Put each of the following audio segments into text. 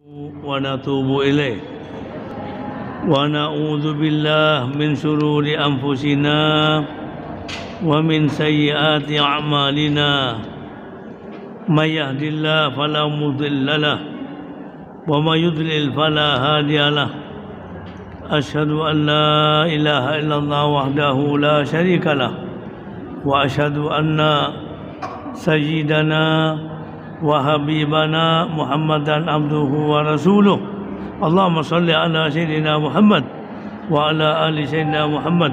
ونتوب إليه ونعوذ بالله من شرور أنفسنا ومن سيئات أعمالنا من يهد الله فلا مضل له ومن يضلل فلا هادي له أشهد أن لا إله إلا الله وحده لا شريك له وأشهد أن سيدنا وحبيبنا محمدا عبده ورسوله اللهم صل على سيدنا محمد وعلى آل سيدنا محمد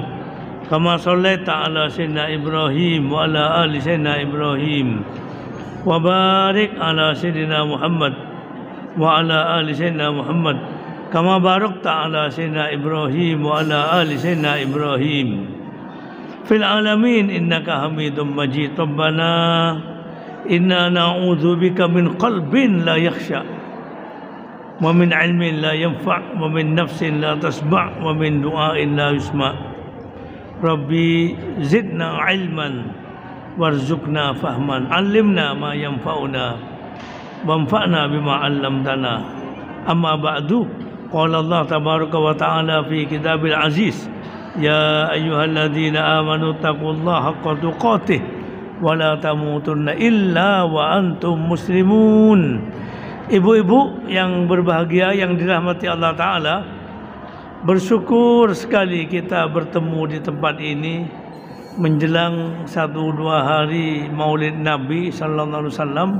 كما صليت على سيدنا إبراهيم وعلى آل سيدنا إبراهيم وبارك على سيدنا محمد وعلى آل سيدنا محمد كما باركت على سيدنا إبراهيم وعلى آل سيدنا إبراهيم في العالمين إنك حميد مجيد ربنا إنا نعوذ بك من قلب لا يخشع ومن علم لا ينفع ومن نفس لا تشبع ومن دعاء لا يسمع ربي زدنا علما وارزقنا فهما علمنا ما ينفعنا وانفعنا بما علمتنا أما بعد قال الله تبارك وتعالى في كتاب العزيز يا أيها الذين آمنوا اتقوا الله حق تقاته wala tamutunna illa wa antum muslimun. Ibu-ibu yang berbahagia yang dirahmati Allah Ta'ala, bersyukur sekali kita bertemu di tempat ini menjelang 1-2 hari Maulid Nabi Sallallahu Alaihi Wasallam,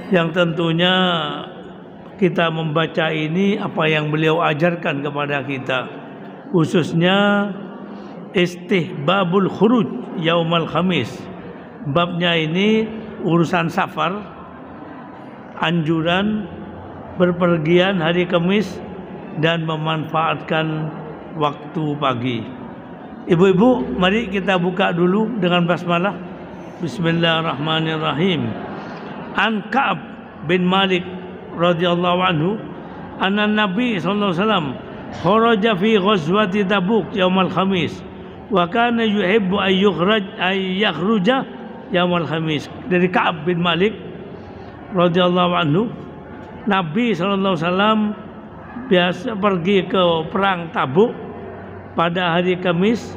yang tentunya kita membaca ini apa yang beliau ajarkan kepada kita, khususnya istihbabul khuruj yaumal khamis. Babnya ini urusan safar, anjuran berpergian hari Kamis dan memanfaatkan waktu pagi. Ibu-ibu, mari kita buka dulu dengan basmalah. Bismillahirrahmanirrahim. An Ka'ab bin Malik radhiyallahu anhu anna Nabi sallallahu alaihi wasallam kharaja fi ghazwati Tabuk yaumal khamis wa kana yuhibbu ay yakhruja Yaumul Khamis. Dari Ka'ab bin Malik radhiyallahu anhu, Nabi sallallahu alaihi wasallam biasa pergi ke perang Tabuk pada hari Kamis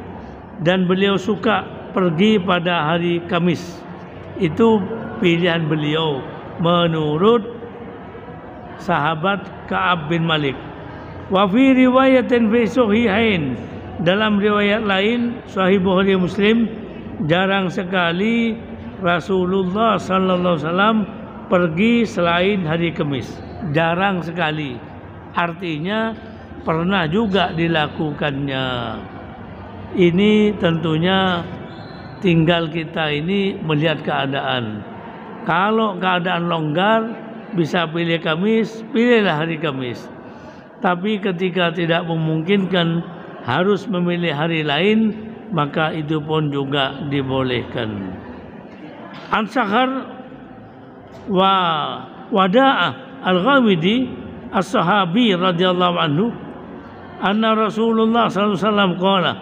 dan beliau suka pergi pada hari Kamis. Itu pilihan beliau menurut sahabat Ka'ab bin Malik. Wa fi riwayatin fi sahihain, dalam riwayat lain Sahih Bukhari Muslim, jarang sekali Rasulullah sallallahu alaihi wasallam pergi selain hari Kamis. Jarang sekali. Artinya pernah juga dilakukannya. Ini tentunya tinggal kita ini melihat keadaan. Kalau keadaan longgar bisa pilih Kamis, pilihlah hari Kamis. Tapi ketika tidak memungkinkan harus memilih hari lain, maka itu pun juga dibolehkan. An Sakhar wa Wada'ah Al-Ghamidi As-Sahabi radhiyallahu anhu anna Rasulullah sallallahu alaihi wasallam qala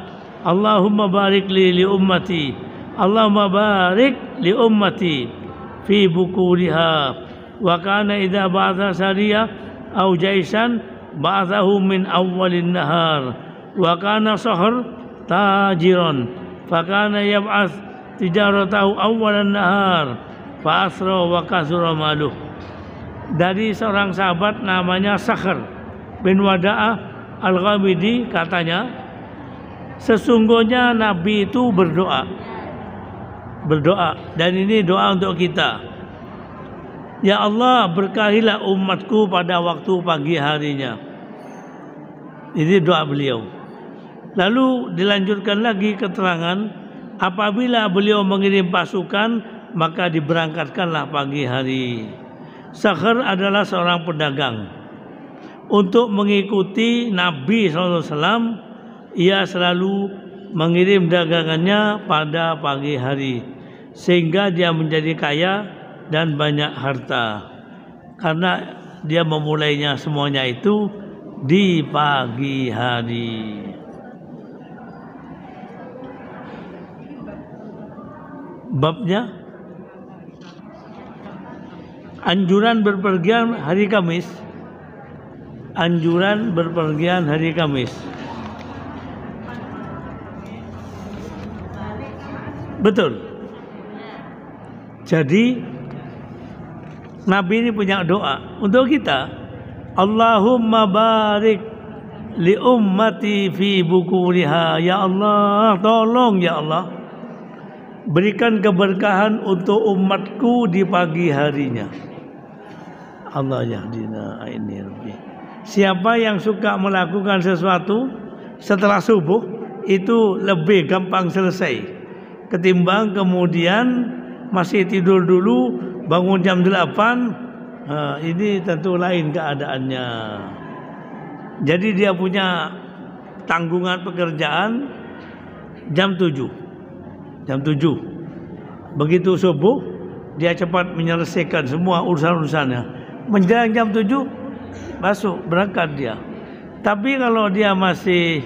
Allahumma barik li ummati, Allahumma barik li ummati fi bukuriha, wa kana idza ba'atha sariyah aw jaisan ba'athahu min awwalin nahar, wa kana Sakhar tajiran fakana yab'ats tijaratahu awwalan nahar fa asra wa kasura maluh. Dari seorang sahabat namanya Sakhar bin Wada'ah Al-Ghamidi, katanya sesungguhnya Nabi itu berdoa, dan ini doa untuk kita. Ya Allah, berkahilah umatku pada waktu pagi harinya. Ini doa beliau. Lalu dilanjutkan lagi keterangan, apabila beliau mengirim pasukan maka diberangkatkanlah pagi hari. Sakhar adalah seorang pedagang. Untuk mengikuti Nabi SAW, ia selalu mengirim dagangannya pada pagi hari, sehingga dia menjadi kaya dan banyak harta, karena dia memulainya semuanya itu di pagi hari. Babnya anjuran berpergian hari Kamis anjuran berpergian hari Kamis. Betul. Jadi Nabi ini punya doa untuk kita. Allahumma barik li ummati fi bukuriha. Ya Allah, tolong ya Allah, berikan keberkahan untuk umatku di pagi harinya. Allah yahdina aini rabbi. Siapa yang suka melakukan sesuatu setelah subuh itu lebih gampang selesai ketimbang kemudian masih tidur dulu bangun jam 8. Ini tentu lain keadaannya. Jadi dia punya tanggungan pekerjaan jam 7. Begitu subuh dia cepat menyelesaikan semua urusan-urusannya. Menjelang jam 7 masuk berangkat dia. Tapi kalau dia masih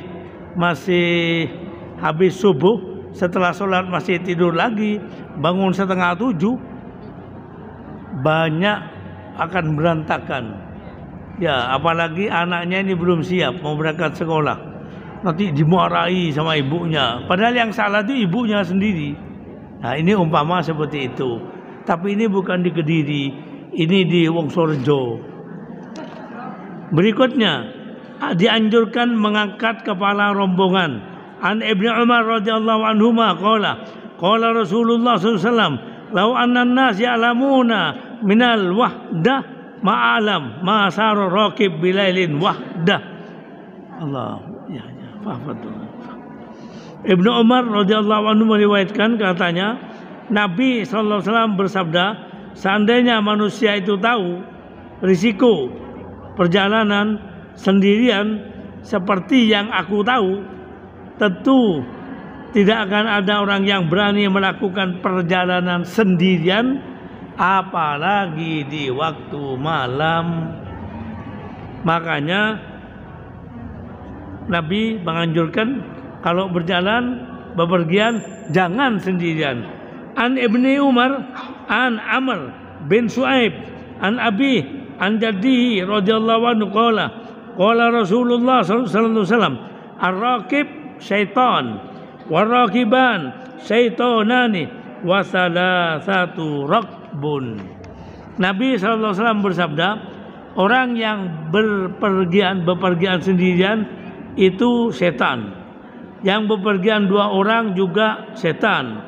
habis subuh, setelah sholat masih tidur lagi, bangun setengah 7, banyak akan berantakan. Ya, apalagi anaknya ini belum siap mau berangkat sekolah, nanti dimarahi sama ibunya. Padahal yang salah itu ibunya sendiri. Nah, ini umpama seperti itu. Tapi ini bukan di Kediri, ini di Wongsorejo. Berikutnya, dianjurkan mengangkat kepala rombongan. An Ibnu Umar radhiyallahu anhuma qala Rasulullah sallallahu alaihi wasallam, "Law anna an-nas ya'lamuna minal wahdah ma'alam ma saru raqib bilailin wahdah." Allah ya fahfadul. Ibnu Umar radhiyallahu anhu meriwayatkan, katanya Nabi sallallahu alaihi wasallam bersabda, seandainya manusia itu tahu risiko perjalanan sendirian seperti yang aku tahu, tentu tidak akan ada orang yang berani melakukan perjalanan sendirian, apalagi di waktu malam. Makanya Nabi menganjurkan kalau berjalan bepergian jangan sendirian. An Ibni Umar an Amr bin Su'aib an Abi an jaddihi radhiyallahu anhu qala Rasulullah sallallahu alaihi wasallam, ar-raqib syaitan warakiban syaitonani wa salasatu raqbun. Nabi SAW bersabda, orang yang bepergian sendirian itu setan, yang bepergian 2 orang juga setan,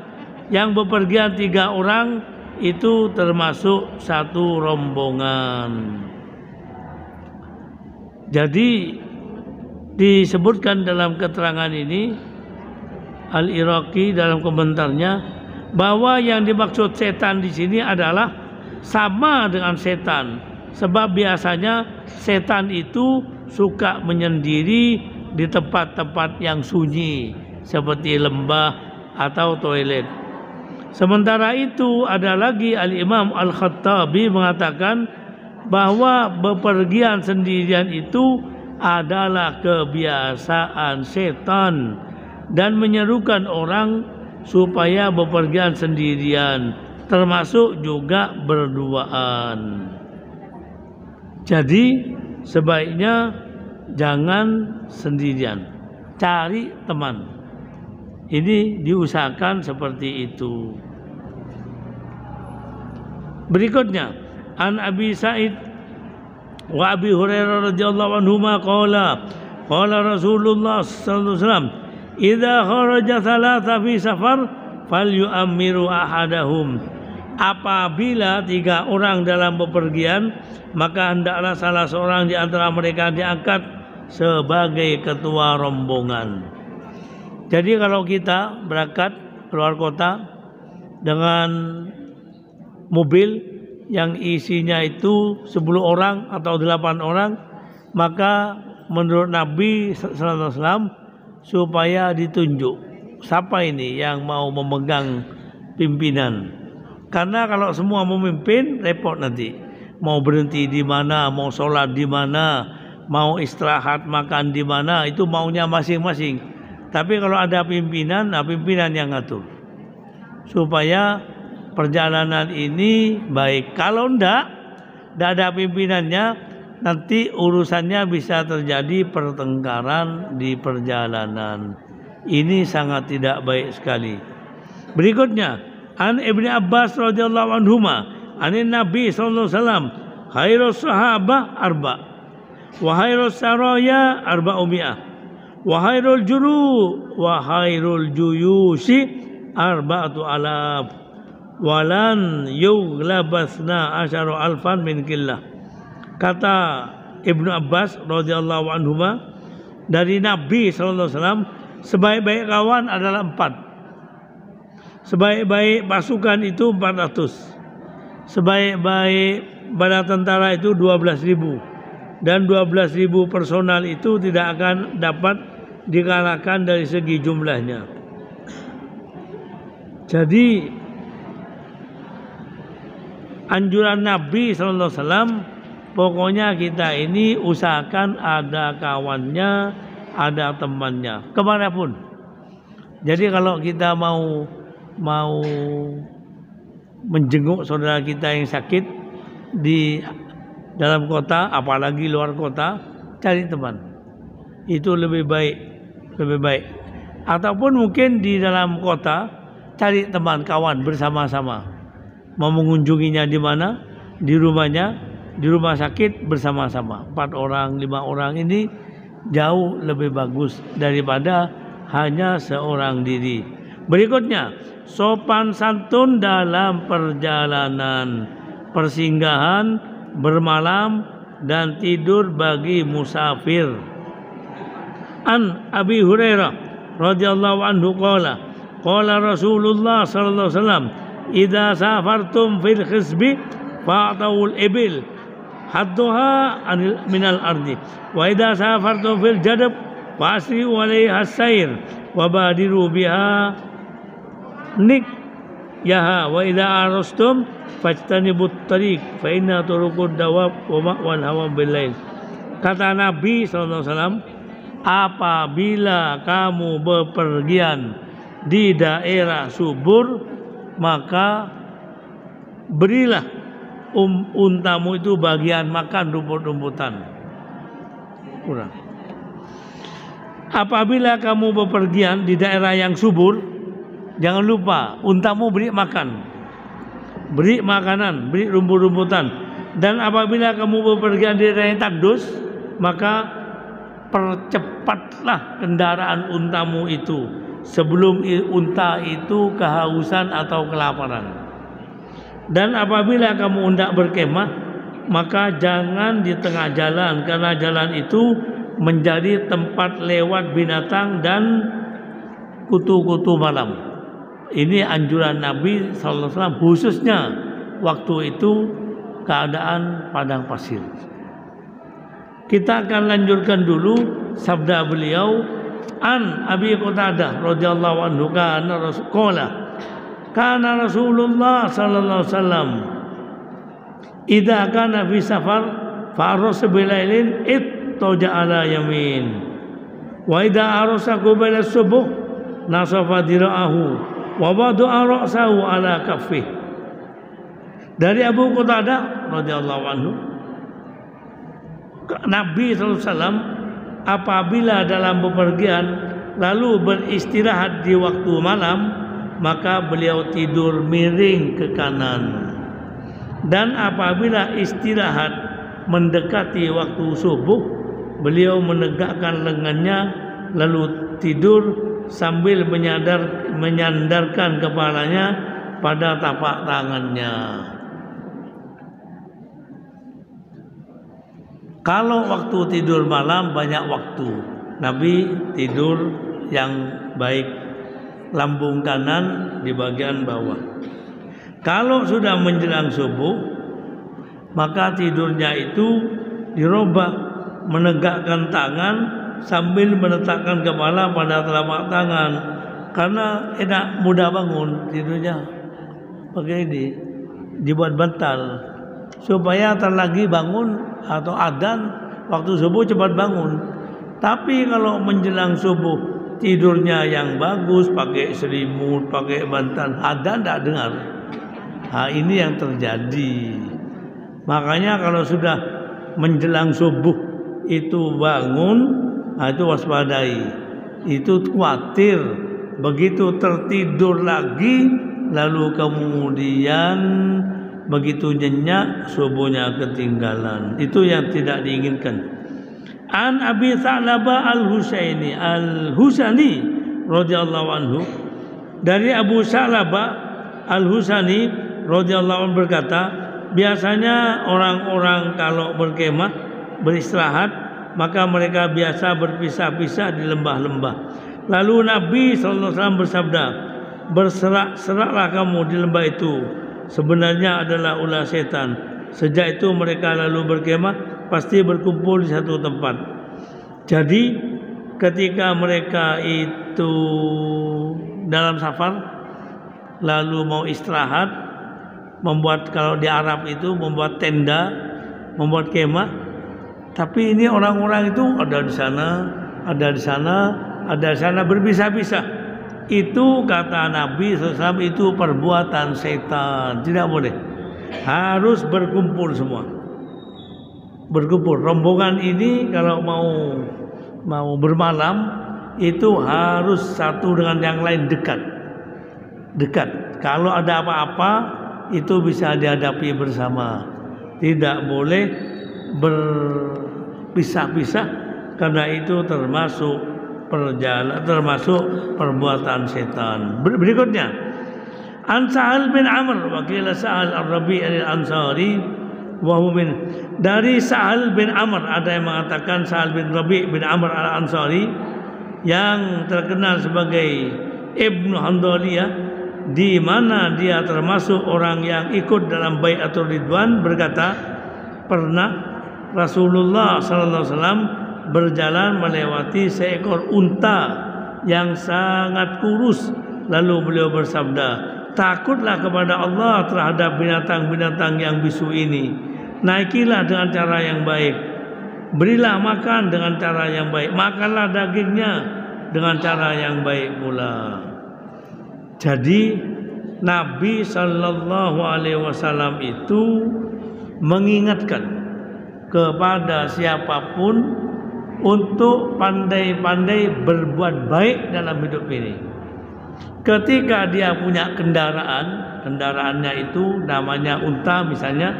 yang bepergian 3 orang itu termasuk satu rombongan. Jadi disebutkan dalam keterangan ini Al-Iraqi dalam komentarnya bahwa yang dimaksud setan di sini adalah sama dengan setan, sebab biasanya setan itu suka menyendiri di tempat-tempat yang sunyi seperti lembah atau toilet. Sementara itu ada lagi Al-Imam Al-Khattabi mengatakan bahwa bepergian sendirian itu adalah kebiasaan setan dan menyerukan orang supaya bepergian sendirian, termasuk juga berduaan. Jadi sebaiknya jangan sendirian, cari teman. Ini diusahakan seperti itu. Berikutnya, An Abi Sa'id wa Abi Hurairah radhiyallahu anhuma qala Rasulullah sallallahu alaihi wasallam, idza kharaja thalatha fi safar falyu'ammiru ahadahum. Apabila 3 orang dalam bepergian, maka hendaklah salah seorang di antara mereka diangkat sebagai ketua rombongan. Jadi kalau kita berangkat keluar kota dengan mobil yang isinya itu 10 orang atau 8 orang, maka menurut Nabi sallallahu alaihi wasallam supaya ditunjuk siapa ini yang mau memegang pimpinan. Karena kalau semua memimpin repot nanti. Mau berhenti di mana, mau sholat di mana, mau istirahat makan di mana, itu maunya masing-masing. Tapi kalau ada pimpinan, nah pimpinan yang ngatur supaya perjalanan ini baik. Kalau tidak ada pimpinannya, nanti urusannya bisa terjadi pertengkaran di perjalanan. Ini sangat tidak baik sekali. Berikutnya, an Ibnu Abbas radhiyallahu anhuma, anin Nabi sallallahu alaihi wasallam, khairus sahabah arba, wa khairus saraya arba'umiyah, wa khairul juru wa khairul juyusi arba'atu alaf, walan yughlabasna asharu alfan min killah. Kata Ibnu Abbas radhiyallahu anhuma, dari Nabi sallallahu alaihi wasallam, sebaik-baik kawan adalah 4. Sebaik-baik pasukan itu 400. Sebaik-baik bala tentara itu 12.000. Dan 12.000 personal itu tidak akan dapat dikalahkan dari segi jumlahnya. Jadi anjuran Nabi sallallahu alaihi wasallam, pokoknya kita ini usahakan ada kawannya, ada temannya, kemanapun. Jadi kalau kita mau menjenguk saudara kita yang sakit di dalam kota, apalagi luar kota, cari teman. Itu lebih baik. Ataupun mungkin di dalam kota, cari teman, kawan bersama-sama. Mau mengunjunginya di mana? Di rumahnya, di rumah sakit bersama-sama. 4 orang, 5 orang, ini jauh lebih bagus daripada hanya seorang diri. Berikutnya, sopan santun dalam perjalanan, persinggahan, bermalam dan tidur bagi musafir. An Abi Hurairah radhiyallahu anhu qala Rasulullah sallallahu alaihi wasallam, idza safartum fil khizbi fa'tawul ibil hadduha minal ardi, wa idza safartum fil jadab fa'asri'u 'alaiha as-sayr wa badiru biha nik yaha, wa idza arastum fajtanibut tariq fa inna turuqud dawab wa ma'wal hawa bil lail. Kata Nabi sallallahu alaihi wasallam, apabila kamu bepergian di daerah subur, maka berilah untamu itu bagian makan rumput-rumputan. Kurang. Apabila kamu bepergian di daerah yang subur, jangan lupa untamu beri makan, beri makanan, beri rumput-rumputan. Dan apabila kamu bepergian di daerah yang tandus, maka percepatlah kendaraan untamu itu sebelum unta itu kehausan atau kelaparan. Dan apabila kamu hendak berkemah, maka jangan di tengah jalan, karena jalan itu menjadi tempat lewat binatang dan kutu-kutu malam. Ini anjuran Nabi sallallahu alaihi wasallam, khususnya waktu itu keadaan padang pasir. Kita akan lanjutkan dulu sabda beliau. An Abi Qatadah radhiyallahu anhu kana Rasulullah sallallahu alaihi wasallam idza kana fi safar fa arasa bilailin ittaja ala yamin, wa idza arasa qabla subuh nasafa dira'ahu wa wada'a ra'sahu ala kaffih. Dari Abu Qatadah radhiyallahu anhu, Nabi sallallahu alaihi wasallam apabila dalam bepergian lalu beristirahat di waktu malam, maka beliau tidur miring ke kanan. Dan apabila istirahat mendekati waktu subuh, beliau menegakkan lengannya lalu tidur sambil menyandarkan kepalanya pada tapak tangannya. Kalau waktu tidur malam banyak waktu, Nabi tidur yang baik, lambung kanan di bagian bawah. Kalau sudah menjelang subuh, maka tidurnya itu dirubah, menegakkan tangan sambil meletakkan kepala pada telapak tangan, karena enak, mudah bangun tidurnya. Pakai ini dibuat bantal supaya terlagi bangun atau adzan waktu subuh cepat bangun. Tapi kalau menjelang subuh tidurnya yang bagus, pakai selimut, pakai bantal, adzan tidak dengar. Nah, ini yang terjadi. Makanya kalau sudah menjelang subuh itu bangun, itu waspadai. Itu khawatir begitu tertidur lagi, lalu kemudian begitu nyenyak subuhnya ketinggalan. Itu yang tidak diinginkan. An Abi Tha'labah Al-Husaini radhiyallahu anhu, dari Abu Tha'labah Al-Husani radhiyallahu anhu berkata, biasanya orang-orang kalau berkemah beristirahat maka mereka biasa berpisah-pisah di lembah-lembah. Lalu Nabi SAW bersabda, berserak-seraklah kamu di lembah itu, sebenarnya adalah ulah setan. Sejak itu mereka lalu berkemah pasti berkumpul di satu tempat. Jadi ketika mereka itu dalam safar lalu mau istirahat, membuat, kalau di Arab itu membuat tenda, membuat kemah. Tapi ini orang-orang itu ada di sana, ada di sana, ada di sana, berpisah-pisah. Itu kata Nabi SAW itu perbuatan setan, tidak boleh. Harus berkumpul semua. Berkumpul. Rombongan ini kalau mau bermalam itu harus satu dengan yang lain dekat. Dekat. Kalau ada apa-apa itu bisa dihadapi bersama. Tidak boleh berpisah-pisah, karena itu termasuk perbuatan setan. Berikutnya, An Sa'al bin Amr wa qila Sa'al Ar-Rabi' al-Ansari wa huwa min, dari Sa'al bin Amr, ada yang mengatakan Sa'al bin Rabi' bin Amr al-Ansari yang terkenal sebagai Ibnu Handaliyah, di mana dia termasuk orang yang ikut dalam Bai'atul Ridwan, berkata, pernah Rasulullah SAW berjalan melewati seekor unta yang sangat kurus, lalu beliau bersabda, takutlah kepada Allah terhadap binatang-binatang yang bisu ini. Naikilah dengan cara yang baik, berilah makan dengan cara yang baik, makanlah dagingnya dengan cara yang baik pula. Jadi Nabi Sallallahu Alaihi Wasallam itu mengingatkan kepada siapapun untuk pandai-pandai berbuat baik dalam hidup ini. Ketika dia punya kendaraannya itu namanya unta misalnya,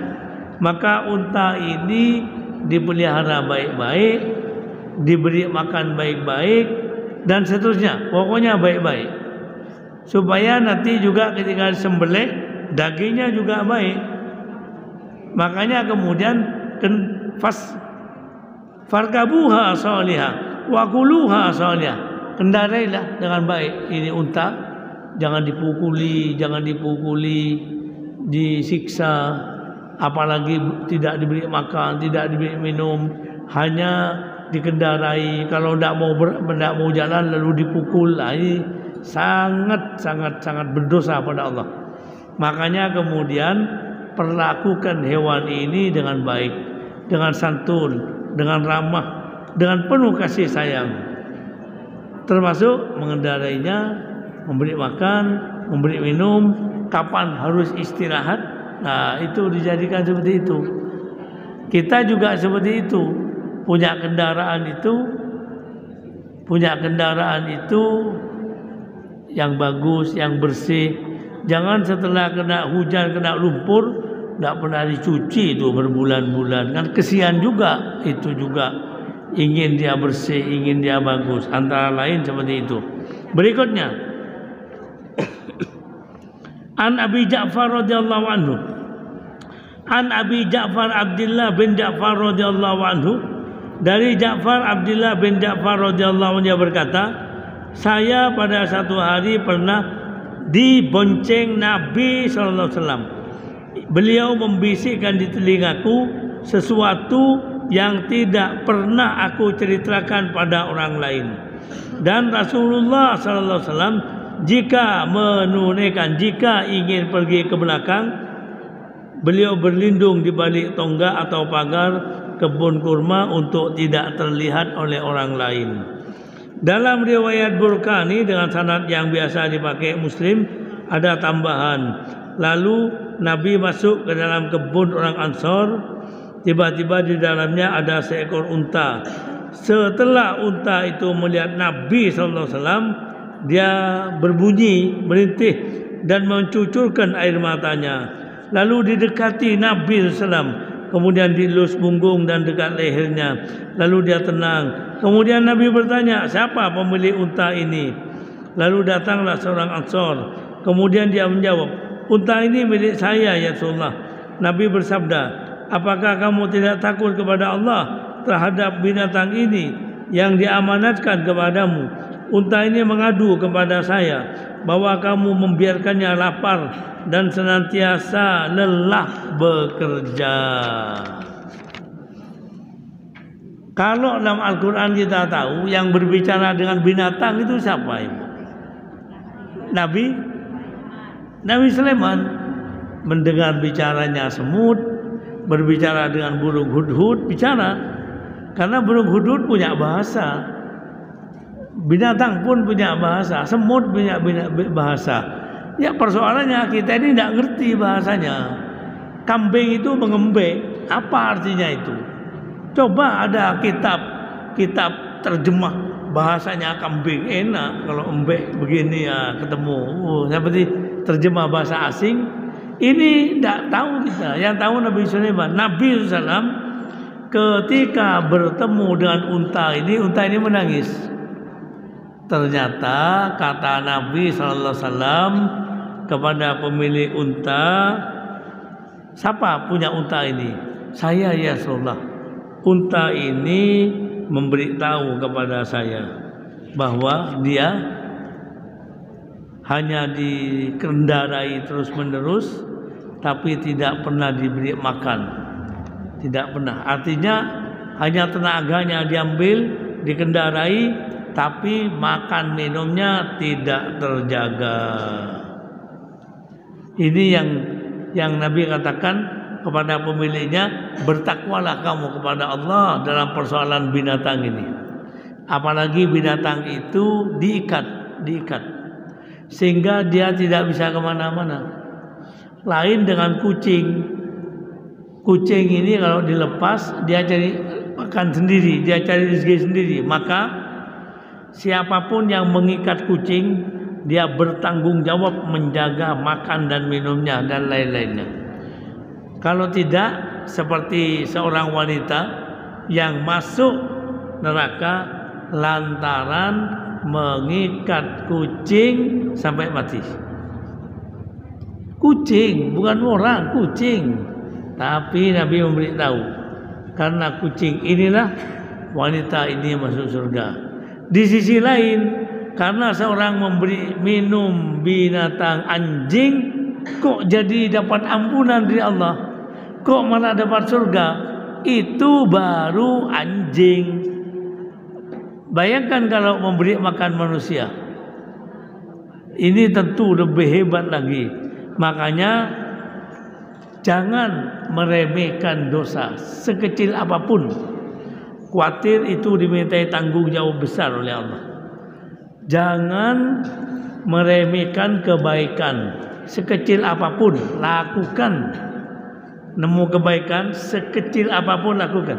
maka unta ini dipelihara baik-baik, diberi makan baik-baik, dan seterusnya. Pokoknya baik-baik, supaya nanti juga ketika disembelih dagingnya juga baik. Makanya kemudian farkabuha salihah wa kuluha salihah, kendarailah dengan baik ini unta, jangan dipukuli, disiksa, apalagi tidak diberi makan, tidak diberi minum, hanya dikendarai. Kalau tidak mau jalan lalu dipukul, ini sangat berdosa pada Allah. Makanya kemudian perlakukan hewan ini dengan baik, dengan santun, dengan ramah, dengan penuh kasih sayang, termasuk mengendarainya, memberi makan, memberi minum, kapan harus istirahat. Nah, itu dijadikan seperti itu. Kita juga seperti itu, punya kendaraan itu yang bagus, yang bersih. Jangan setelah kena hujan, kena lumpur, tidak pernah dicuci itu berbulan-bulan. Kan kesian juga, itu juga ingin dia bersih, ingin dia bagus. Antara lain seperti itu. Berikutnya, An Abi Ja'far radhiyallahu anhu. An Abi Ja'far Abdullah bin Ja'far radhiyallahu anhu, dari Ja'far Abdullah bin Ja'far radhiyallahu anhu, dia berkata, saya pada satu hari pernah dibonceng Nabi sallallahu alaihi wasallam. Beliau membisikkan di telingaku sesuatu yang tidak pernah aku ceritakan pada orang lain. Dan Rasulullah sallallahu alaihi wasallam jika ingin pergi ke belakang, beliau berlindung di balik tonggak atau pagar kebun kurma untuk tidak terlihat oleh orang lain. Dalam riwayat Burkani dengan sanad yang biasa dipakai Muslim ada tambahan. Lalu Nabi masuk ke dalam kebun orang Ansor, Tiba-tiba di dalamnya ada seekor unta. Setelah unta itu melihat Nabi SAW, dia berbunyi, merintih dan mencucurkan air matanya. Lalu didekati Nabi SAW, kemudian dielus punggung dan dekat lehernya. Lalu dia tenang. Kemudian Nabi bertanya, siapa pemilik unta ini? Lalu datanglah seorang Ansor. Kemudian dia menjawab, unta ini milik saya ya Rasulullah. Nabi bersabda, apakah kamu tidak takut kepada Allah terhadap binatang ini yang diamanatkan kepadamu? Unta ini mengadu kepada saya bahwa kamu membiarkannya lapar dan senantiasa lelah bekerja. Kalau dalam Al-Quran kita tahu yang berbicara dengan binatang itu siapa? Nabi Sulaiman. Mendengar bicaranya semut, berbicara dengan burung hudhud, bicara. Karena burung hudhud punya bahasa, binatang pun punya bahasa, semut punya bahasa. Ya persoalannya kita ini tidak ngerti bahasanya. Kambing itu mengembek, apa artinya itu? Coba ada kitab terjemah bahasanya kambing, enak. Kalau embek begini ya ketemu. Seperti terjemah bahasa asing. Ini tidak tahu kita. Yang tahu Nabi Sulaiman. Nabi SAW ketika bertemu dengan unta ini menangis. Ternyata kata Nabi SAW kepada pemilik unta, siapa punya unta ini? Saya ya Rasulullah. Unta ini memberitahu kepada saya bahwa dia hanya dikendarai terus-menerus, tapi tidak pernah diberi makan. Tidak pernah. Artinya hanya tenaganya diambil, dikendarai, tapi makan minumnya tidak terjaga. Ini yang Nabi katakan kepada pemiliknya, bertakwalah kamu kepada Allah dalam persoalan binatang ini. Apalagi binatang itu diikat. Sehingga dia tidak bisa kemana-mana. Lain dengan kucing. Kucing ini kalau dilepas, dia cari makan sendiri, dia cari rezeki sendiri. Maka siapapun yang mengikat kucing, dia bertanggung jawab menjaga makan dan minumnya dan lain-lainnya. Kalau tidak, seperti seorang wanita yang masuk neraka lantaran mengikat kucing sampai mati. Kucing, bukan orang, kucing. Tapi Nabi memberitahu, karena kucing inilah wanita ini masuk surga. Di sisi lain, karena seorang memberi minum binatang anjing, kok jadi dapat ampunan dari Allah? Kok malah dapat surga? Itu baru anjing. Bayangkan kalau memberi makan manusia. Ini tentu lebih hebat lagi. Makanya jangan meremehkan dosa sekecil apapun. Khawatir itu dimintai tanggung jawab besar oleh Allah. Jangan meremehkan kebaikan sekecil apapun, lakukan. Nemu kebaikan sekecil apapun, lakukan.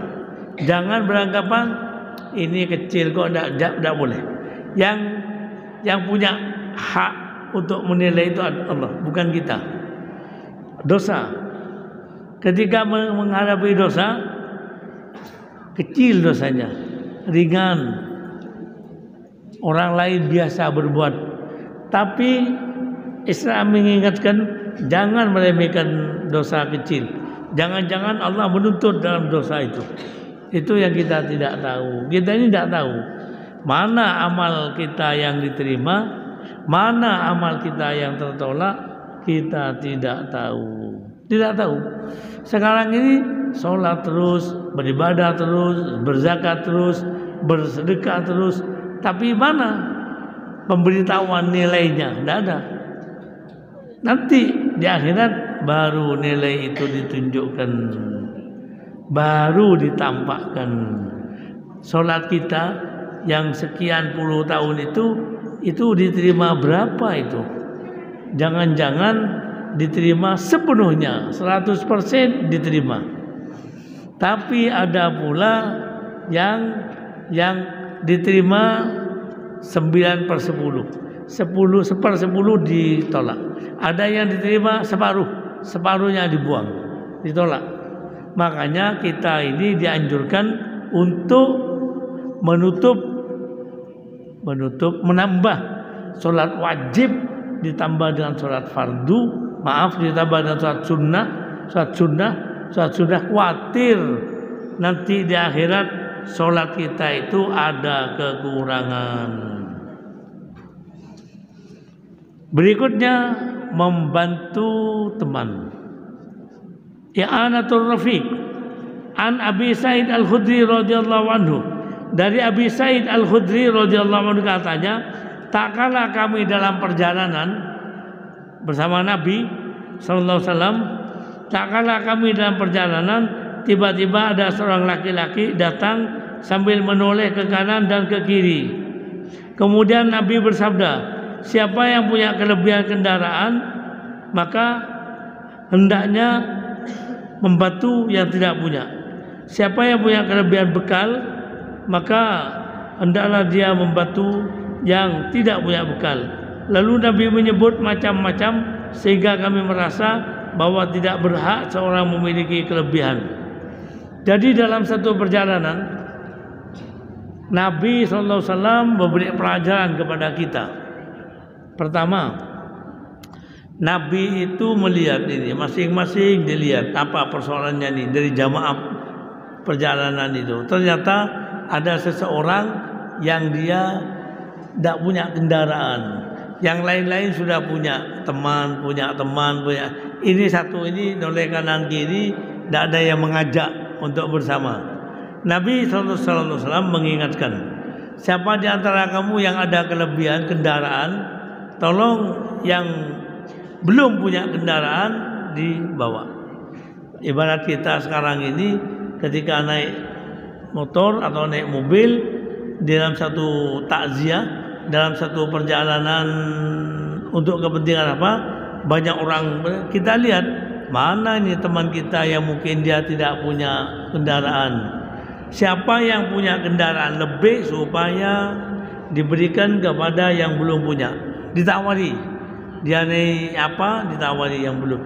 Jangan beranggapan ini kecil kok tidak boleh. Yang punya hak untuk menilai itu Allah, bukan kita. Dosa. Ketika menghadapi dosa, kecil dosanya, ringan. Orang lain biasa berbuat. Tapi Islam mengingatkan jangan meremehkan dosa kecil. Jangan-jangan Allah menuntut dalam dosa itu. Itu yang kita tidak tahu. Kita ini tidak tahu mana amal kita yang diterima, mana amal kita yang tertolak. Kita tidak tahu. Tidak tahu. Sekarang ini sholat terus, beribadah terus, berzakat terus, bersedekah terus. Tapi mana pemberitahuan nilainya? Tidak ada. Nanti di akhirat baru nilai itu ditunjukkan, baru ditampakkan. Sholat kita yang sekian puluh tahun itu diterima berapa itu? Jangan-jangan diterima sepenuhnya, 100% diterima. Tapi ada pula yang diterima 9/10, 1/10 ditolak. Ada yang diterima separuhnya dibuang, ditolak. Makanya kita ini dianjurkan untuk menambah sholat wajib ditambah dengan sholat fardu, ditambah dengan sholat sunnah, khawatir nanti di akhirat sholat kita itu ada kekurangan. Berikutnya membantu teman. I'anatul rafiq an Abi Sa'id Al-Khudri radhiyallahu anhu. Dari Abi Sa'id Al-Khudri radhiyallahu anhu katanya, tak kala kami dalam perjalanan bersama Nabi sallallahu alaihi wasallam, tak kala kami dalam perjalanan, tiba-tiba ada seorang laki-laki datang sambil menoleh ke kanan dan ke kiri. Kemudian Nabi bersabda, siapa yang punya kelebihan kendaraan, maka hendaknya membantu yang tidak punya. Siapa yang punya kelebihan bekal, maka hendaklah dia membantu yang tidak punya bekal. Lalu Nabi menyebut macam-macam sehingga kami merasa bahwa tidak berhak seorang memiliki kelebihan. Jadi dalam satu perjalanan Nabi SAW memberi pelajaran kepada kita. Pertama, Nabi itu melihat ini, masing-masing dilihat apa persoalannya nih dari jamaah perjalanan itu. Ternyata ada seseorang yang dia tidak punya kendaraan, yang lain-lain sudah punya teman. Ini satu ini noleh kanan kiri, tidak ada yang mengajak untuk bersama. Nabi SAW mengingatkan, siapa di antara kamu yang ada kelebihan kendaraan, tolong yang belum punya kendaraan dibawa. Ibarat kita sekarang ini ketika naik motor atau naik mobil dalam satu takziah, dalam satu perjalanan untuk kepentingan apa, banyak orang, kita lihat mana ini teman kita yang mungkin dia tidak punya kendaraan. Siapa yang punya kendaraan lebih supaya diberikan kepada yang belum punya, ditawari. Dia naik apa, ditawari yang belum.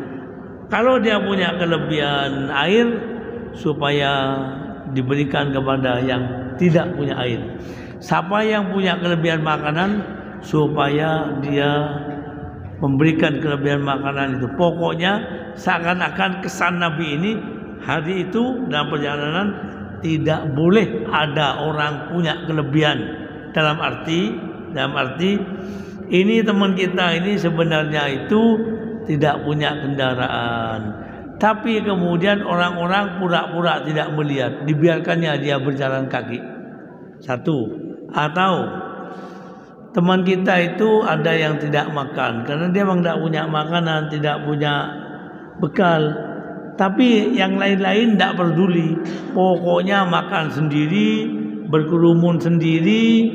Kalau dia punya kelebihan air, supaya diberikan kepada yang tidak punya air. Siapa yang punya kelebihan makanan, supaya dia memberikan kelebihan makanan itu. Pokoknya seakan-akan kesan Nabi ini hari itu dalam perjalanan tidak boleh ada orang punya kelebihan. Dalam arti ini teman kita ini sebenarnya itu tidak punya kendaraan, tapi kemudian orang-orang pura-pura tidak melihat, dibiarkannya dia berjalan kaki. Satu, atau teman kita itu ada yang tidak makan karena dia memang tidak punya makanan, tidak punya bekal, tapi yang lain-lain tidak peduli, pokoknya makan sendiri, berkerumun sendiri,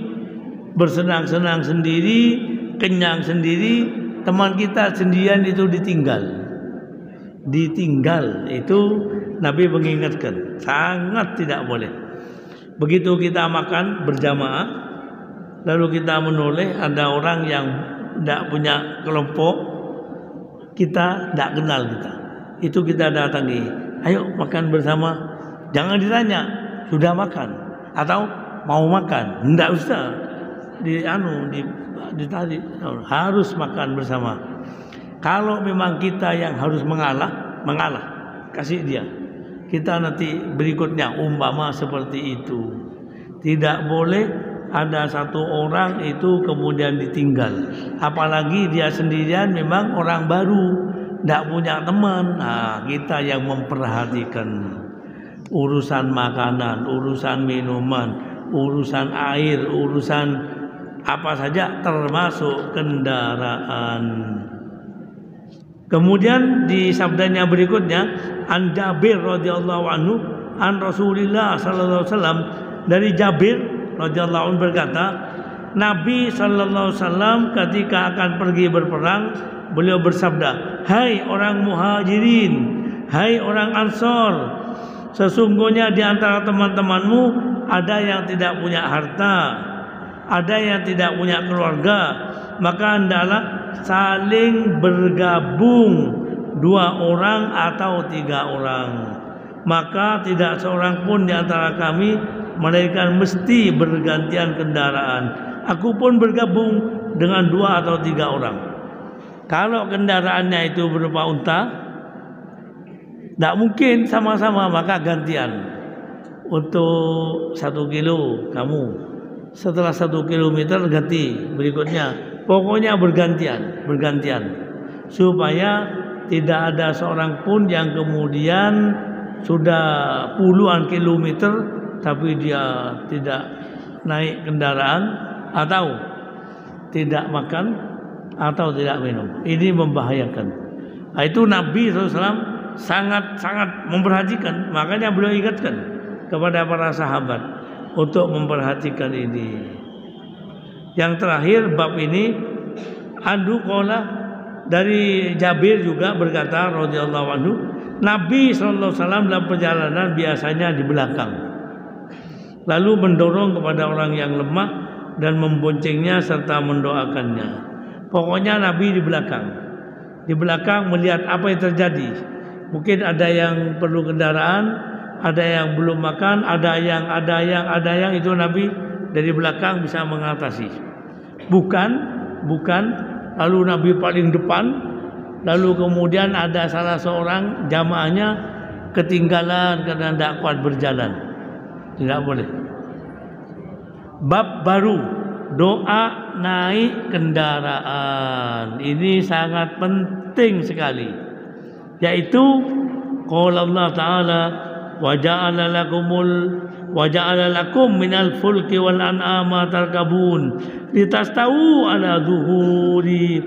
bersenang-senang sendiri, kenyang sendiri. Teman kita sendirian itu ditinggal itu Nabi mengingatkan, sangat tidak boleh. Begitu kita makan berjamaah, lalu kita menoleh ada orang yang tidak punya kelompok, kita tidak kenal, itu kita datangi, ayo makan bersama. Jangan ditanya sudah makan atau mau makan, tidak usah ditarik, harus makan bersama. Kalau memang kita yang harus mengalah, kasih dia. Kita nanti berikutnya umpama seperti itu. Tidak boleh ada satu orang itu kemudian ditinggal. Apalagi dia sendirian, memang orang baru, tidak punya teman. Nah, kita yang memperhatikan urusan makanan, urusan minuman, urusan air, urusan apa saja termasuk kendaraan. Kemudian di sabdanya berikutnya, an Jabir radhiyallahu anhu an Rasulillah sallallahu alaihi wasallam, dari Jabir radhiyallahu anhu berkata, Nabi sallallahu alaihi wasallam ketika akan pergi berperang, beliau bersabda, hai orang Muhajirin, hai orang Ansor, sesungguhnya di antara teman-temanmu ada yang tidak punya harta, ada yang tidak punya keluarga, maka hendaklah saling bergabung 2 orang atau 3 orang. Maka tidak seorang pun di antara kami melainkan mesti bergantian kendaraan. Aku pun bergabung dengan 2 atau 3 orang. Kalau kendaraannya itu berupa unta, tidak mungkin sama-sama, maka gantian. Untuk 1 kilo kamu, setelah 1 kilometer ganti berikutnya. Pokoknya bergantian supaya tidak ada seorang pun yang kemudian sudah puluhan kilometer tapi dia tidak naik kendaraan atau tidak makan atau tidak minum. Ini membahayakan. Nah, itu Nabi SAW sangat-sangat memperhatikan. Makanya beliau ingatkan kepada para sahabat untuk memperhatikan ini. Yang terakhir bab ini andu qala, dari Jabir juga berkata radhiyallahu anhu, Nabi SAW dalam perjalanan biasanya di belakang, lalu mendorong kepada orang yang lemah dan memboncengnya serta mendoakannya. Pokoknya Nabi di belakang melihat apa yang terjadi. Mungkin ada yang perlu kendaraan, ada yang belum makan, ada yang itu Nabi dari belakang bisa mengatasi. Bukan lalu Nabi paling depan, lalu kemudian ada salah seorang jamaahnya ketinggalan karena tidak kuat berjalan. Tidak boleh. Bab baru, doa naik kendaraan. Ini sangat penting sekali. Yaitu qala Allah Ta'ala wa ja'ala lakum minal fulki wal an'ama tarkabun litastawu ala zuhuri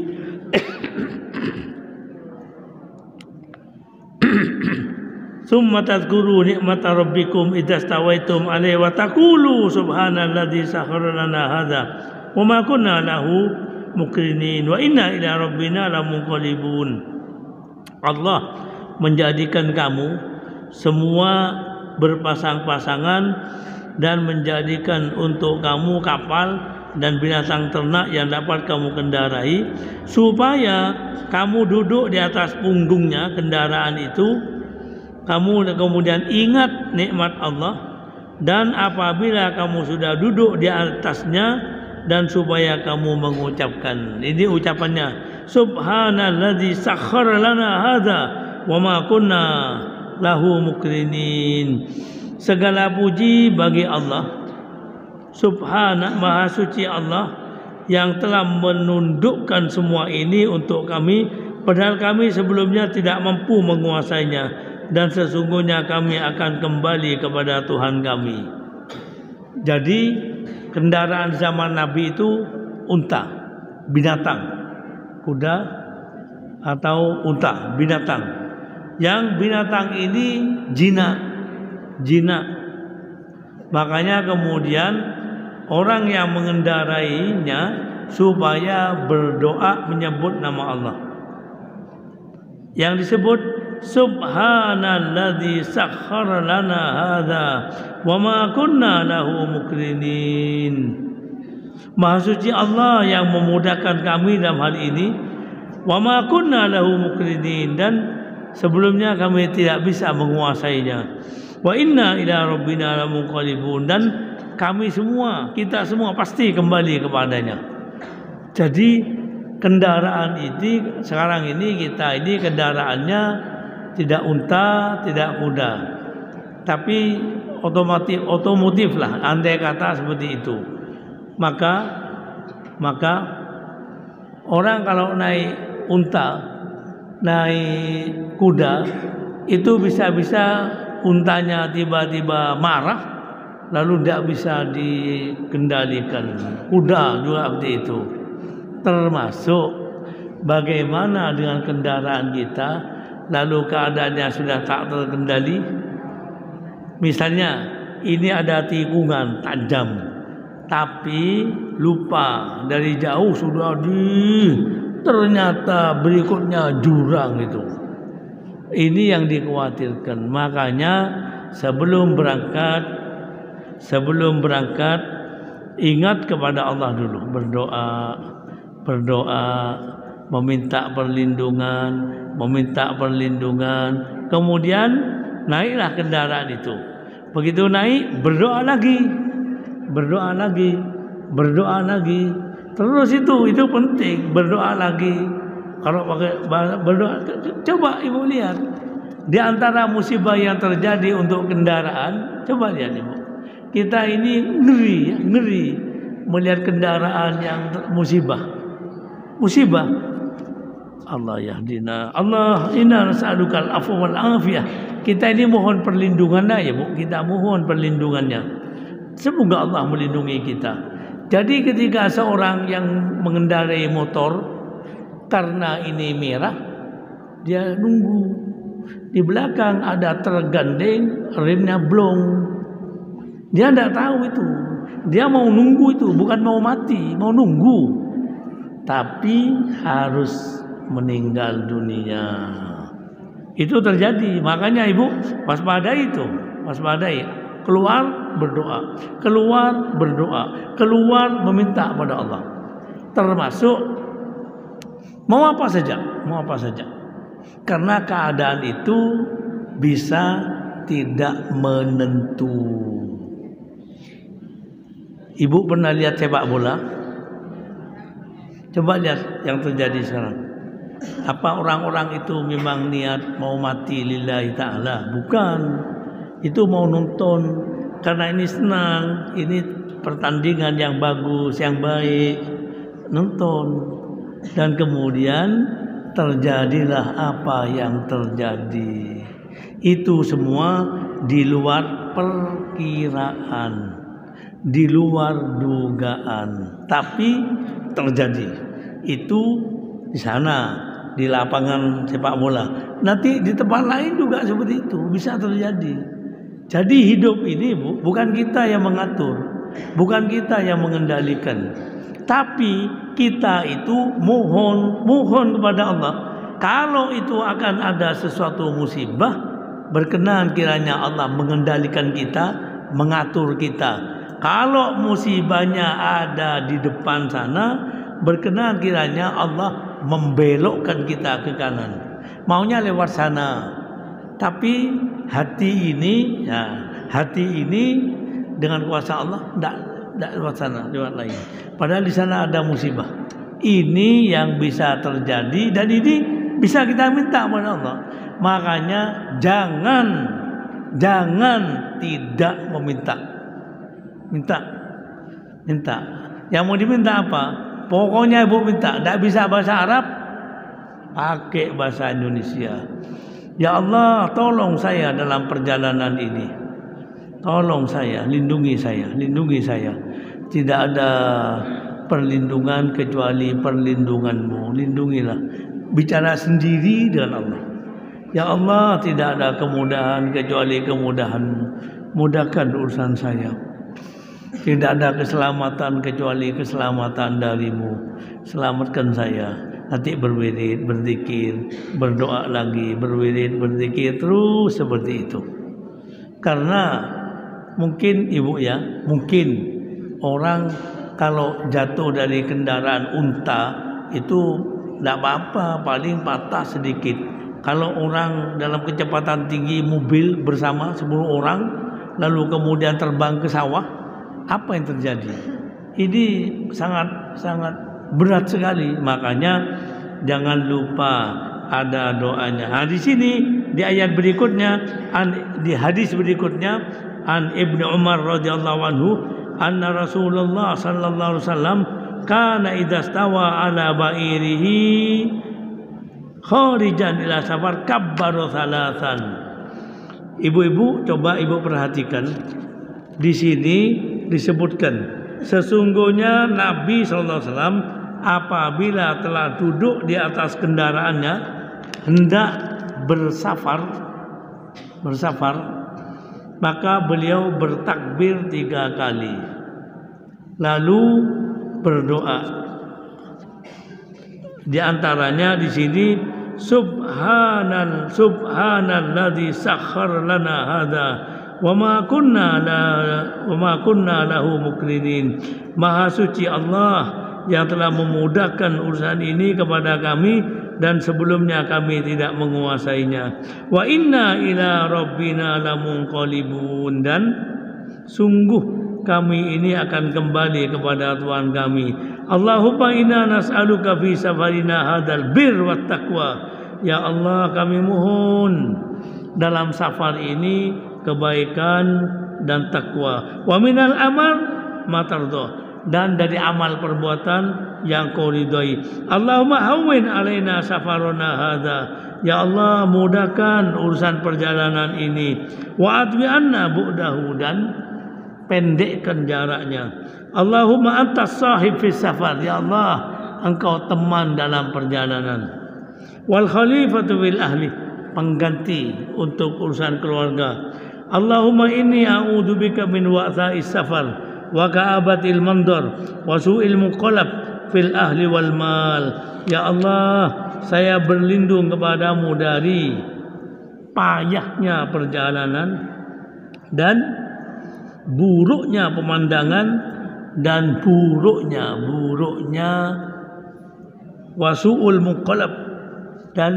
summa tadhkuru ni'mata rabbikum idza stawaitum alaihi wa taqulu subhanalladzi sakhkhara lana hadza wa ma kunna lahu muqrinin wa inna ila rabbina lamunqalibun. Allah menjadikan kamu semua berpasang-pasangan dan menjadikan untuk kamu kapal dan binatang ternak yang dapat kamu kendarai, supaya kamu duduk di atas punggungnya kendaraan itu, kamu kemudian ingat nikmat Allah, dan apabila kamu sudah duduk di atasnya, dan supaya kamu mengucapkan, ini ucapannya, subhanalladzi sakhkhara lana hadza wa ma kunna lahu mukrinin. Segala puji bagi Allah, subhana, maha suci Allah yang telah menundukkan semua ini untuk kami, padahal kami sebelumnya tidak mampu menguasainya, dan sesungguhnya kami akan kembali kepada Tuhan kami. Jadi kendaraan zaman Nabi itu unta, binatang, kuda atau unta, binatang. Yang binatang ini jinak. Makanya kemudian orang yang mengendarainya supaya berdoa menyebut nama Allah. Yang disebut subhanalladzi sakhkhara lana hadza wa ma kunna lahu muqrinin. Maha suci Allah yang memudahkan kami dalam hal ini. Wa ma kunna lahu muqrinin, dan sebelumnya kami tidak bisa menguasainya. Wa inna ila rabbina lamunqalibun, dan kami semua, kita semua pasti kembali kepadanya. Jadi kendaraan ini sekarang ini, kita ini kendaraannya tidak unta, tidak kuda, tapi otomotif lah, andai kata seperti itu. Maka orang kalau naik unta, naik kuda, itu bisa-bisa untanya tiba-tiba marah, lalu tidak bisa dikendalikan. Kuda juga seperti itu. Termasuk bagaimana dengan kendaraan kita, lalu keadaannya sudah tak terkendali. Misalnya ini ada tikungan tajam, tapi lupa dari jauh sudah ternyata berikutnya jurang itu. Ini yang dikhawatirkan. Makanya sebelum berangkat ingat kepada Allah dulu, berdoa, meminta perlindungan, kemudian naiklah kendaraan itu. Begitu naik, berdoa lagi. Terus itu penting, berdoa lagi. Kalau pakai berdoa, coba ibu lihat di antara musibah yang terjadi untuk kendaraan, coba lihat ibu. Kita ini ngeri melihat kendaraan yang musibah. Allah yahdina. Allah inna nas'alukal afwa wal afiyah. Kita ini mohon perlindungannya ya Bu. Kita mohon perlindungannya. Semoga Allah melindungi kita. Jadi ketika seorang yang mengendarai motor karena ini merah, dia nunggu. Di belakang ada tergandeng, remnya blong. Dia tidak tahu itu. Dia mau nunggu itu, bukan mau mati, mau nunggu. Tapi harus meninggal dunia. Itu terjadi. Makanya ibu waspadai itu, waspadai. Keluar berdoa, keluar meminta pada Allah. Termasuk mau apa saja. Karena keadaan itu bisa tidak menentu. Ibu pernah lihat sepak bola? Coba lihat yang terjadi sekarang. Apa orang-orang itu memang niat mau mati lillahi ta'ala? Bukan. Itu mau nonton karena ini senang, ini pertandingan yang bagus, yang baik, nonton. Dan kemudian terjadilah apa yang terjadi. Itu semua di luar perkiraan, di luar dugaan, tapi terjadi. Itu di sana, di lapangan sepak bola. Nanti di tempat lain juga seperti itu bisa terjadi. Jadi hidup ini Bu, bukan kita yang mengatur, bukan kita yang mengendalikan, tapi kita itu mohon kepada Allah. Kalau itu akan ada sesuatu musibah, berkenan kiranya Allah mengendalikan kita, mengatur kita. Kalau musibahnya ada di depan sana, berkenan kiranya Allah membelokkan kita ke kanan. Maunya lewat sana. Tapi hati ini dengan kuasa Allah tidak lewat sana, lewat lain. Padahal di sana ada musibah. Ini yang bisa terjadi dan ini bisa kita minta kepada Allah. Makanya jangan tidak meminta. Minta. Yang mau diminta apa? Pokoknya ibu minta. Tidak bisa bahasa Arab, pakai bahasa Indonesia. Ya Allah, tolong saya dalam perjalanan ini. Tolong saya, lindungi saya. Tidak ada perlindungan kecuali perlindungan-Mu. Lindungilah. Bicara sendiri dengan Allah. Ya Allah, tidak ada kemudahan kecuali kemudahan-Mu. Mudahkan urusan saya. Tidak ada keselamatan kecuali keselamatan dari-Mu. Selamatkan saya. Nanti berwirid, berzikir, berdoa lagi, berwirid, berzikir terus seperti itu. Karena mungkin ibu ya, mungkin orang kalau jatuh dari kendaraan unta itu tidak apa-apa, paling patah sedikit. Kalau orang dalam kecepatan tinggi mobil bersama 10 orang lalu kemudian terbang ke sawah, apa yang terjadi? Ini sangat berat sekali. Makanya jangan lupa ada doanya. Nah, di sini di ayat berikutnya, di hadis berikutnya, an Ibnu Umar radhiyallahu anhu, anna Rasulullah sallallahu alaihi wasallam kana idza stawa ala ba'irihi kharijan ila safar kabbaru thalathan. Ibu-ibu, coba ibu perhatikan. Di sini disebutkan sesungguhnya Nabi sallallahu alaihi wasallam apabila telah duduk di atas kendaraannya hendak bersafar, maka beliau bertakbir 3 kali lalu berdoa. Di antaranya di sini subhanalladzi sakhkhara lana hadza wa ma kunna lahu mukrinin. Maha suci Allah yang telah memudahkan urusan ini kepada kami dan sebelumnya kami tidak menguasainya. Wa inna ila rabbina lamunqalibun, dan sungguh kami ini akan kembali kepada Tuhan kami. Allahumma inna nas'aluka fi safarina hadzal bir wat taqwa. Ya Allah, kami mohon dalam safar ini kebaikan dan takwa. Wa minal amal ma tardha, dan dari amal perbuatan yang kau ridhoi. Allahumma hawwin alaina safarana hadza. Ya Allah, mudahkan urusan perjalanan ini. Wa adwi anna bu'dahu, dan pendekkan jaraknya. Allahumma antas sahib fis safar. Ya Allah, engkau teman dalam perjalanan. Wal khalifatu bil ahli, pengganti untuk urusan keluarga. Allahumma inni a'udzubika min wa'tha'is safar wa ka'abatil mandar wa su'il muqallab fil ahli wal mal. Ya Allah, saya berlindung kepadamu dari payahnya perjalanan dan buruknya pemandangan dan buruknya wasu'ul muqallab, dan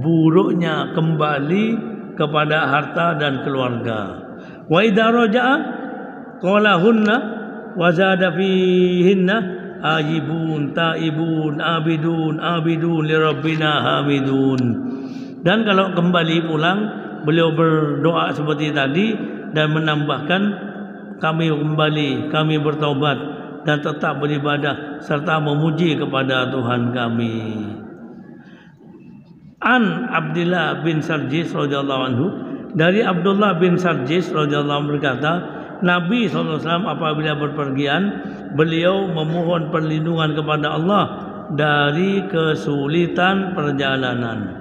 buruknya kembali kepada harta dan keluarga. Wa idza raja'a qala hunna wa zada fihinna ajibun taibun abidun li rabbina hamidun. Dan kalau kembali pulang, beliau berdoa seperti tadi dan menambahkan, kami kembali, kami bertaubat dan tetap beribadah serta memuji kepada Tuhan kami. An Abdullah bin Sarjis radhiyallahu anhu, dari Abdullah bin Sarjis radhiyallahu anhu berkata, Nabi SAW apabila berpergian, beliau memohon perlindungan kepada Allah dari kesulitan perjalanan,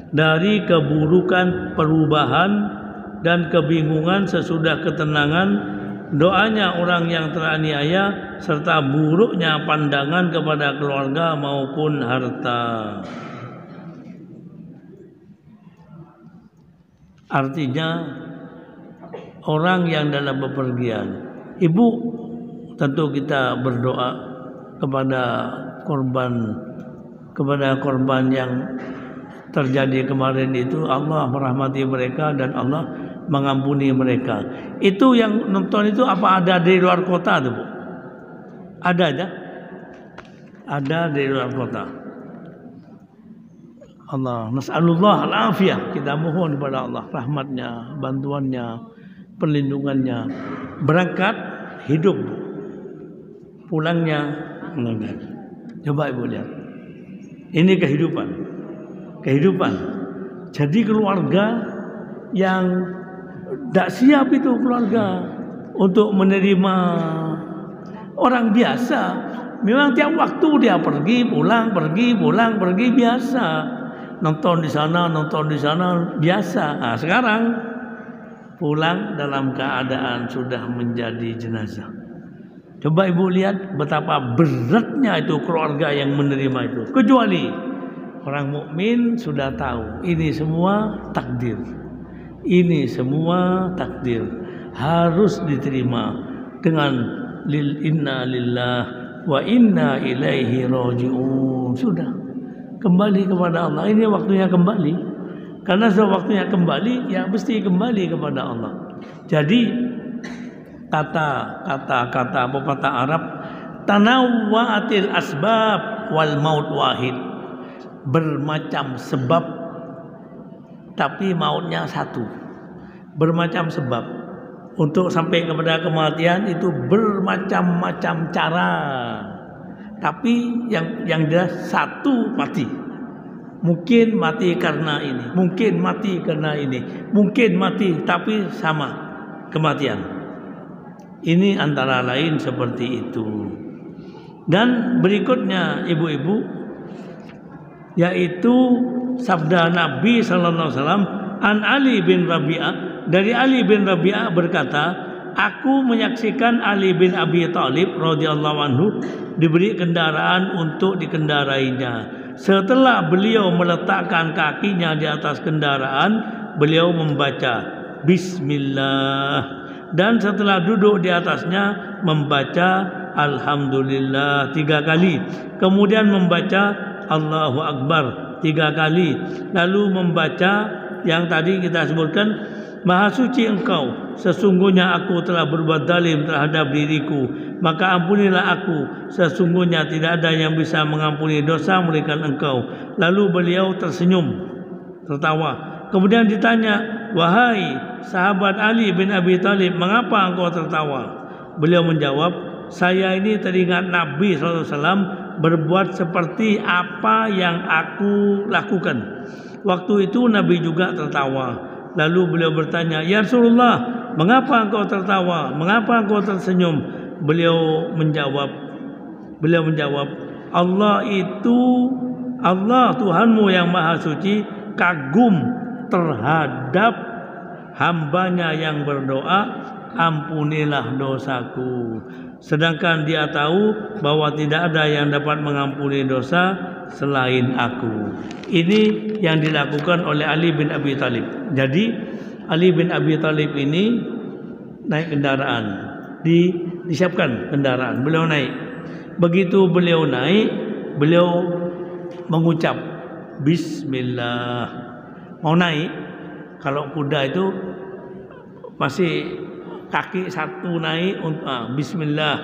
dari keburukan perubahan dan kebingungan sesudah ketenangan, doanya orang yang teraniaya, serta buruknya pandangan kepada keluarga maupun harta. Artinya orang yang dalam bepergian, ibu, tentu kita berdoa kepada korban yang terjadi kemarin itu, Allah merahmati mereka dan Allah mengampuni mereka. Itu yang nonton itu apa ada dari luar kota tuh, Bu? Ada aja? Ada dari luar kota. Allah, nas'alullah al-afiyah, kita mohon kepada Allah rahmatnya, bantuannya, perlindungannya. Berangkat hidup, pulangnya meninggal. Coba Ibu lihat, ini kehidupan. Jadi keluarga yang tidak siap itu keluarga untuk menerima orang biasa. Memang tiap waktu dia pergi pulang biasa. Nonton di sana biasa. Nah, sekarang pulang dalam keadaan sudah menjadi jenazah. Coba Ibu lihat betapa beratnya itu keluarga yang menerima itu. Kecuali orang mukmin sudah tahu ini semua takdir. Ini semua takdir, harus diterima dengan inna lillah wa inna ilaihi raji'un. Sudah kembali kepada Allah. Ini waktunya kembali. Karena sudah waktunya kembali, ya mesti kembali kepada Allah. Jadi kata pepatah Arab, tanawwa'atil asbab wal maut wahid. Bermacam sebab tapi mautnya satu. Bermacam sebab untuk sampai kepada kematian itu bermacam-macam cara. Tapi yang jelas satu mati. Mungkin mati karena ini, mungkin mati karena ini, mungkin mati tapi sama kematian. Ini antara lain seperti itu. Dan berikutnya ibu-ibu, yaitu sabda Nabi sallallahu alaihi wasallam an Ali bin Rabi'ah, dari Ali bin Rabi'ah berkata, aku menyaksikan Ali bin Abi Thalib radhiyallahu anhu diberi kendaraan untuk dikendarainya. Setelah beliau meletakkan kakinya di atas kendaraan, beliau membaca bismillah, dan setelah duduk di atasnya membaca alhamdulillah 3 kali, kemudian membaca Allahu Akbar 3 kali, lalu membaca yang tadi kita sebutkan, Maha suci Engkau, sesungguhnya aku telah berbuat zalim terhadap diriku, maka ampunilah aku, sesungguhnya tidak ada yang bisa mengampuni dosa melainkan Engkau. Lalu beliau tersenyum, tertawa. Kemudian ditanya, wahai sahabat Ali bin Abi Thalib, mengapa engkau tertawa? Beliau menjawab, saya ini teringat Nabi SAW berbuat seperti apa yang aku lakukan. Waktu itu Nabi juga tertawa. Lalu beliau bertanya, ya Rasulullah, mengapa engkau tertawa? Mengapa engkau tersenyum? Beliau menjawab, Allah Tuhanmu yang Maha Suci kagum terhadap hambanya yang berdoa, ampunilah dosaku. Sedangkan dia tahu bahwa tidak ada yang dapat mengampuni dosa selain aku. Ini yang dilakukan oleh Ali bin Abi Thalib. Jadi Ali bin Abi Thalib ini naik kendaraan, disiapkan kendaraan, beliau naik. Begitu beliau naik, beliau mengucap bismillah. Mau naik, kalau kuda itu masih kaki satu naik untuk bismillah.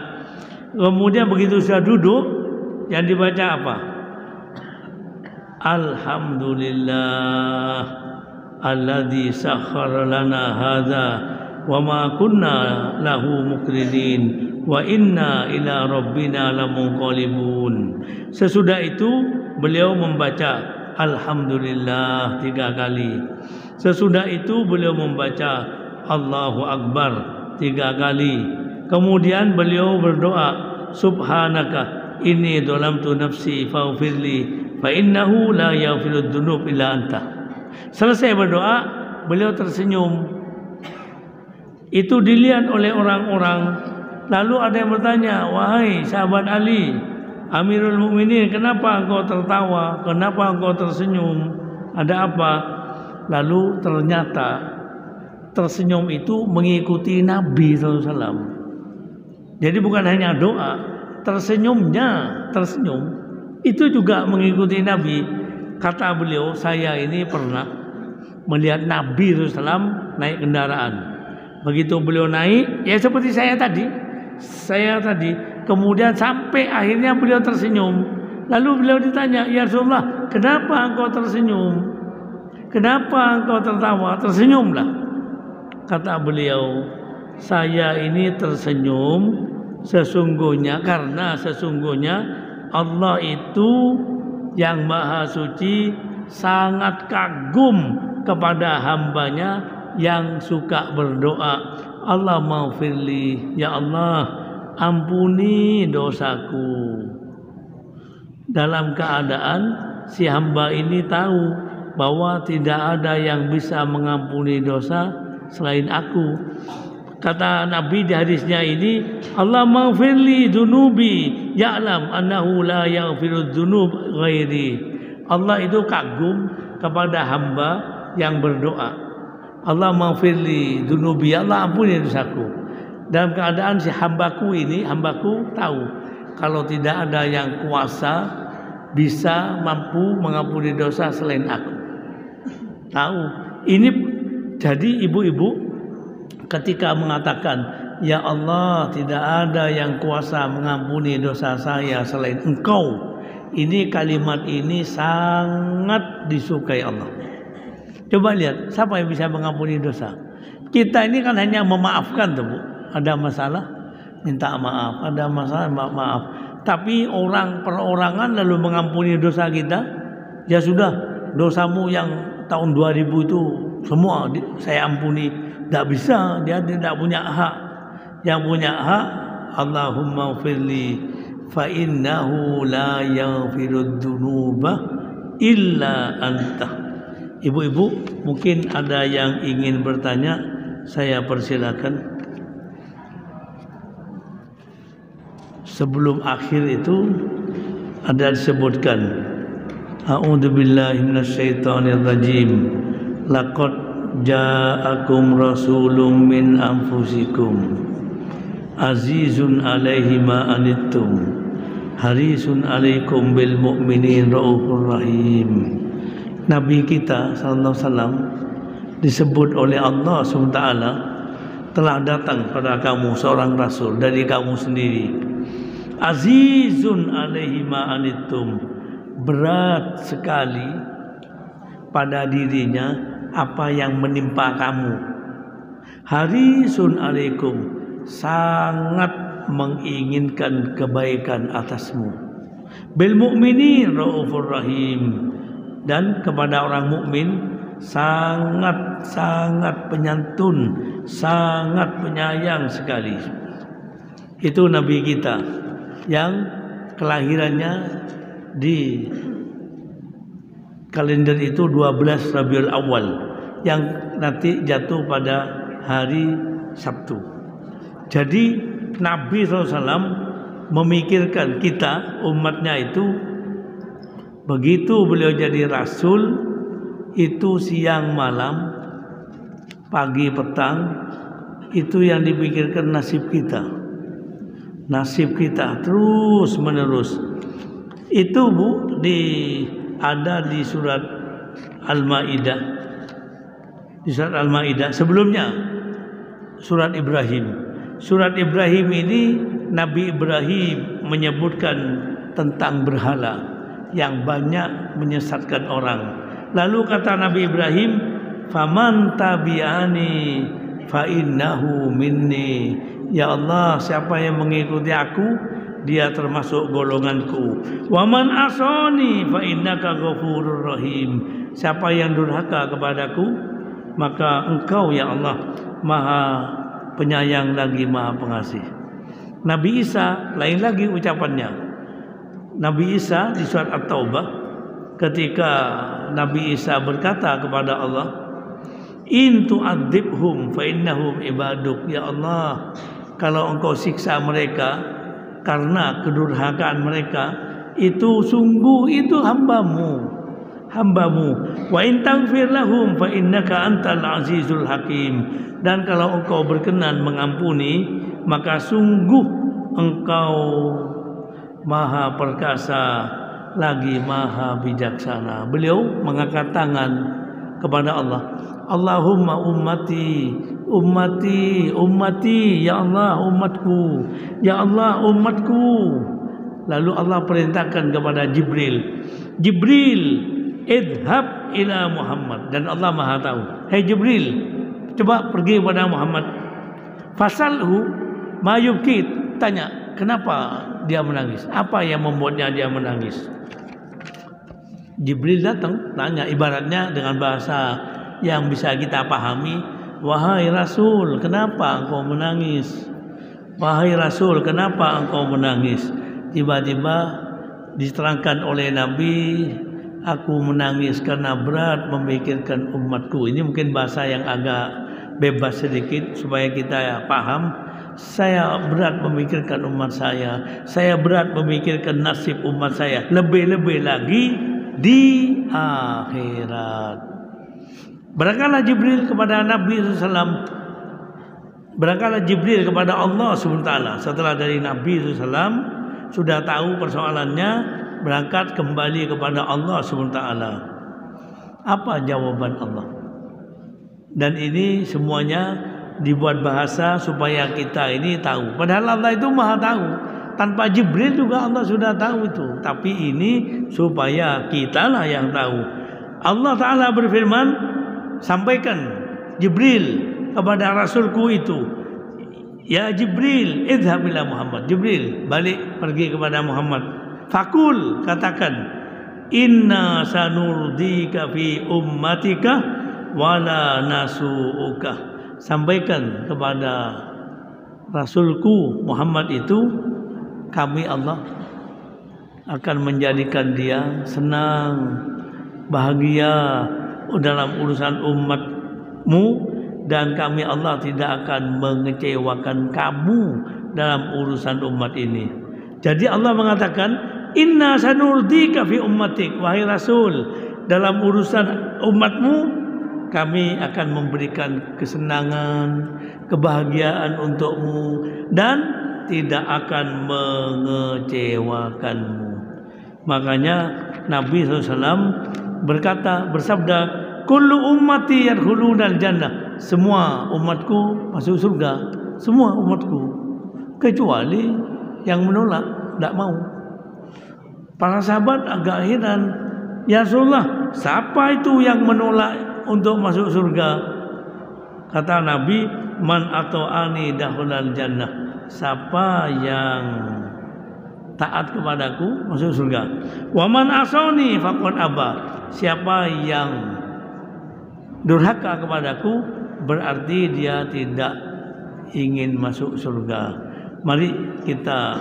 Kemudian begitu sudah duduk, yang dibaca apa? Alhamdulillah alladzi sakhkhara lana hadza wa ma kunna lahu muqrinin wa inna ila rabbina lamunqalibun. Sesudah itu beliau membaca alhamdulillah 3 kali. Sesudah itu beliau membaca Allahu Akbar 3 kali. Kemudian beliau berdoa, subhanaka inni dzalamtu nafsi faghfirli fa innahu la yaghfirud dzunub illa anta. Selesai berdoa, beliau tersenyum. Itu dilihat oleh orang-orang. Lalu ada yang bertanya, wahai sahabat Ali, Amirul Mukminin, kenapa engkau tertawa? Kenapa engkau tersenyum? Ada apa? Lalu ternyata tersenyum itu mengikuti Nabi SAW. Jadi bukan hanya doa, tersenyum itu juga mengikuti Nabi. Kata beliau, saya ini pernah melihat Nabi SAW naik kendaraan. Begitu beliau naik, ya seperti saya tadi, kemudian sampai akhirnya beliau tersenyum. Lalu beliau ditanya, ya Rasulullah, kenapa engkau tersenyum? Kenapa engkau tertawa? Tersenyumlah. Kata beliau, saya ini tersenyum karena sesungguhnya Allah itu yang Maha Suci sangat kagum kepada hambanya yang suka berdoa, Allah maghfirli, ya Allah ampuni dosaku. Dalam keadaan si hamba ini tahu bahwa tidak ada yang bisa mengampuni dosa selain aku. Kata Nabi di hadisnya ini, Allah maghfirli dunubi ya'lam annahu la yaghfirud dunub ghairi. Allah itu kagum kepada hamba yang berdoa, Allah maghfirli dunubi, Allah ampuni dosaku. Dalam keadaan si hambaku tahu kalau tidak ada yang kuasa bisa mampu mengampuni dosa selain aku. Tahu. Ini jadi ibu-ibu ketika mengatakan, ya Allah, tidak ada yang kuasa mengampuni dosa saya selain Engkau. Ini kalimat ini sangat disukai Allah. Coba lihat, siapa yang bisa mengampuni dosa? Kita ini kan hanya memaafkan tuh, Bu. Ada masalah, minta maaf. Ada masalah, maaf. Tapi orang perorangan lalu mengampuni dosa kita, ya sudah, dosamu yang tahun 2000 itu semua saya ampuni. Tidak bisa, dia tidak punya hak. Yang punya hak, Allahumma firli fa innahu la yaghfirud dzunuba illa anta. Ibu-ibu, mungkin ada yang ingin bertanya, saya persilakan. Sebelum akhir itu ada disebutkan, a'udzubillahi minasyaitonir rajim. Laqad ja'akum rasulun min anfusikum azizun alaihi ma anittum harisun alaikum bil mu'minin raufur rahim. Nabi kita sallallahu alaihi wasallam disebut oleh Allah SWT telah datang pada kamu seorang rasul dari kamu sendiri. Azizun alaihi ma anittum, berat sekali pada dirinya apa yang menimpa kamu. Harisun alaikum, sangat menginginkan kebaikan atasmu. Bil mu'minin raufur rahim, dan kepada orang mukmin sangat penyantun, sangat penyayang sekali. Itu Nabi kita yang kelahirannya di kalender itu 12 Rabiul Awal yang nanti jatuh pada hari Sabtu. Jadi Nabi SAW memikirkan kita umatnya itu, begitu beliau jadi rasul itu siang malam, pagi petang, itu yang dipikirkan nasib kita. Nasib kita terus menerus. Itu Bu ada di surat Al-Maidah. Di surat Al-Maidah sebelumnya surat Ibrahim. Surat Ibrahim ini Nabi Ibrahim menyebutkan tentang berhala yang banyak menyesatkan orang. Lalu kata Nabi Ibrahim, "Faman tabi'ani fa innahu minni." Ya Allah, siapa yang mengikuti aku, dia termasuk golonganku. "Wa man asani fa innaka ghafurur rahim." Siapa yang durhaka kepadaku, maka Engkau ya Allah Maha penyayang lagi Maha pengasih. Nabi Isa lain lagi ucapannya. Nabi Isa di surat At-Taubah, ketika Nabi Isa berkata kepada Allah, "In tu'adzibhum fa innahum ibaduk." Ya Allah, kalau Engkau siksa mereka karena kedurhakaan mereka, itu sungguh itu hambamu. Wa in taghfir lahum fa innaka antal azizul hakim. Dan kalau Engkau berkenan mengampuni, maka sungguh Engkau Maha perkasa lagi Maha bijaksana. Beliau mengangkat tangan kepada Allah. Allahumma ummati, ya Allah umatku, ya Allah umatku. Lalu Allah perintahkan kepada Jibril, idhab ila Muhammad. Dan Allah Maha tahu. Hei Jibril, coba pergi kepada Muhammad. Fasalhu ma yubki, tanya kenapa dia menangis, apa yang membuatnya dia menangis. Jibril datang tanya, ibaratnya dengan bahasa yang bisa kita pahami, wahai Rasul, kenapa engkau menangis? Wahai Rasul, kenapa engkau menangis? Tiba-tiba diterangkan oleh Nabi, aku menangis karena berat memikirkan umatku. Ini mungkin bahasa yang agak bebas sedikit supaya kita paham. Saya berat memikirkan umat saya berat memikirkan nasib umat saya, lebih-lebih lagi di akhirat. Berangkatlah Jibril kepada Nabi SAW, berangkatlah Jibril kepada Allah SWT. Setelah dari Nabi SAW sudah tahu persoalannya, berangkat kembali kepada Allah SWT. Apa jawaban Allah? Dan ini semuanya dibuat bahasa supaya kita ini tahu. Padahal Allah itu Maha tahu. Tanpa Jibril juga Allah sudah tahu itu. Tapi ini supaya kita lah yang tahu. Allah Ta'ala berfirman, sampaikan Jibril kepada Rasulku itu, ya Jibril, idhab ila Muhammad. Jibril, balik pergi kepada Muhammad. Fakul, katakan, inna sanurdika fi ummatika wala nasu'uka. Sampaikan kepada Rasulku Muhammad itu, kami Allah akan menjadikan dia senang, bahagia dalam urusan umatmu, dan kami Allah tidak akan mengecewakan kamu dalam urusan umat ini. Jadi Allah mengatakan, inna sanurdika fi ummatik, wahai Rasul, dalam urusan umatmu kami akan memberikan kesenangan, kebahagiaan untukmu dan tidak akan mengecewakanmu. Makanya Nabi SAW bersabda, kullu ummati yadkhulunal jannah, semua umatku masuk surga, semua umatku, kecuali yang menolak, tidak mau. Para sahabat agak heran, ya Rasulullah, siapa itu yang menolak untuk masuk surga? Kata Nabi, man ata'ani dakhulal jannah, siapa yang taat kepadaku masuk surga. Wa man asani faqad aba, siapa yang durhaka kepadaku berarti dia tidak ingin masuk surga. Mari kita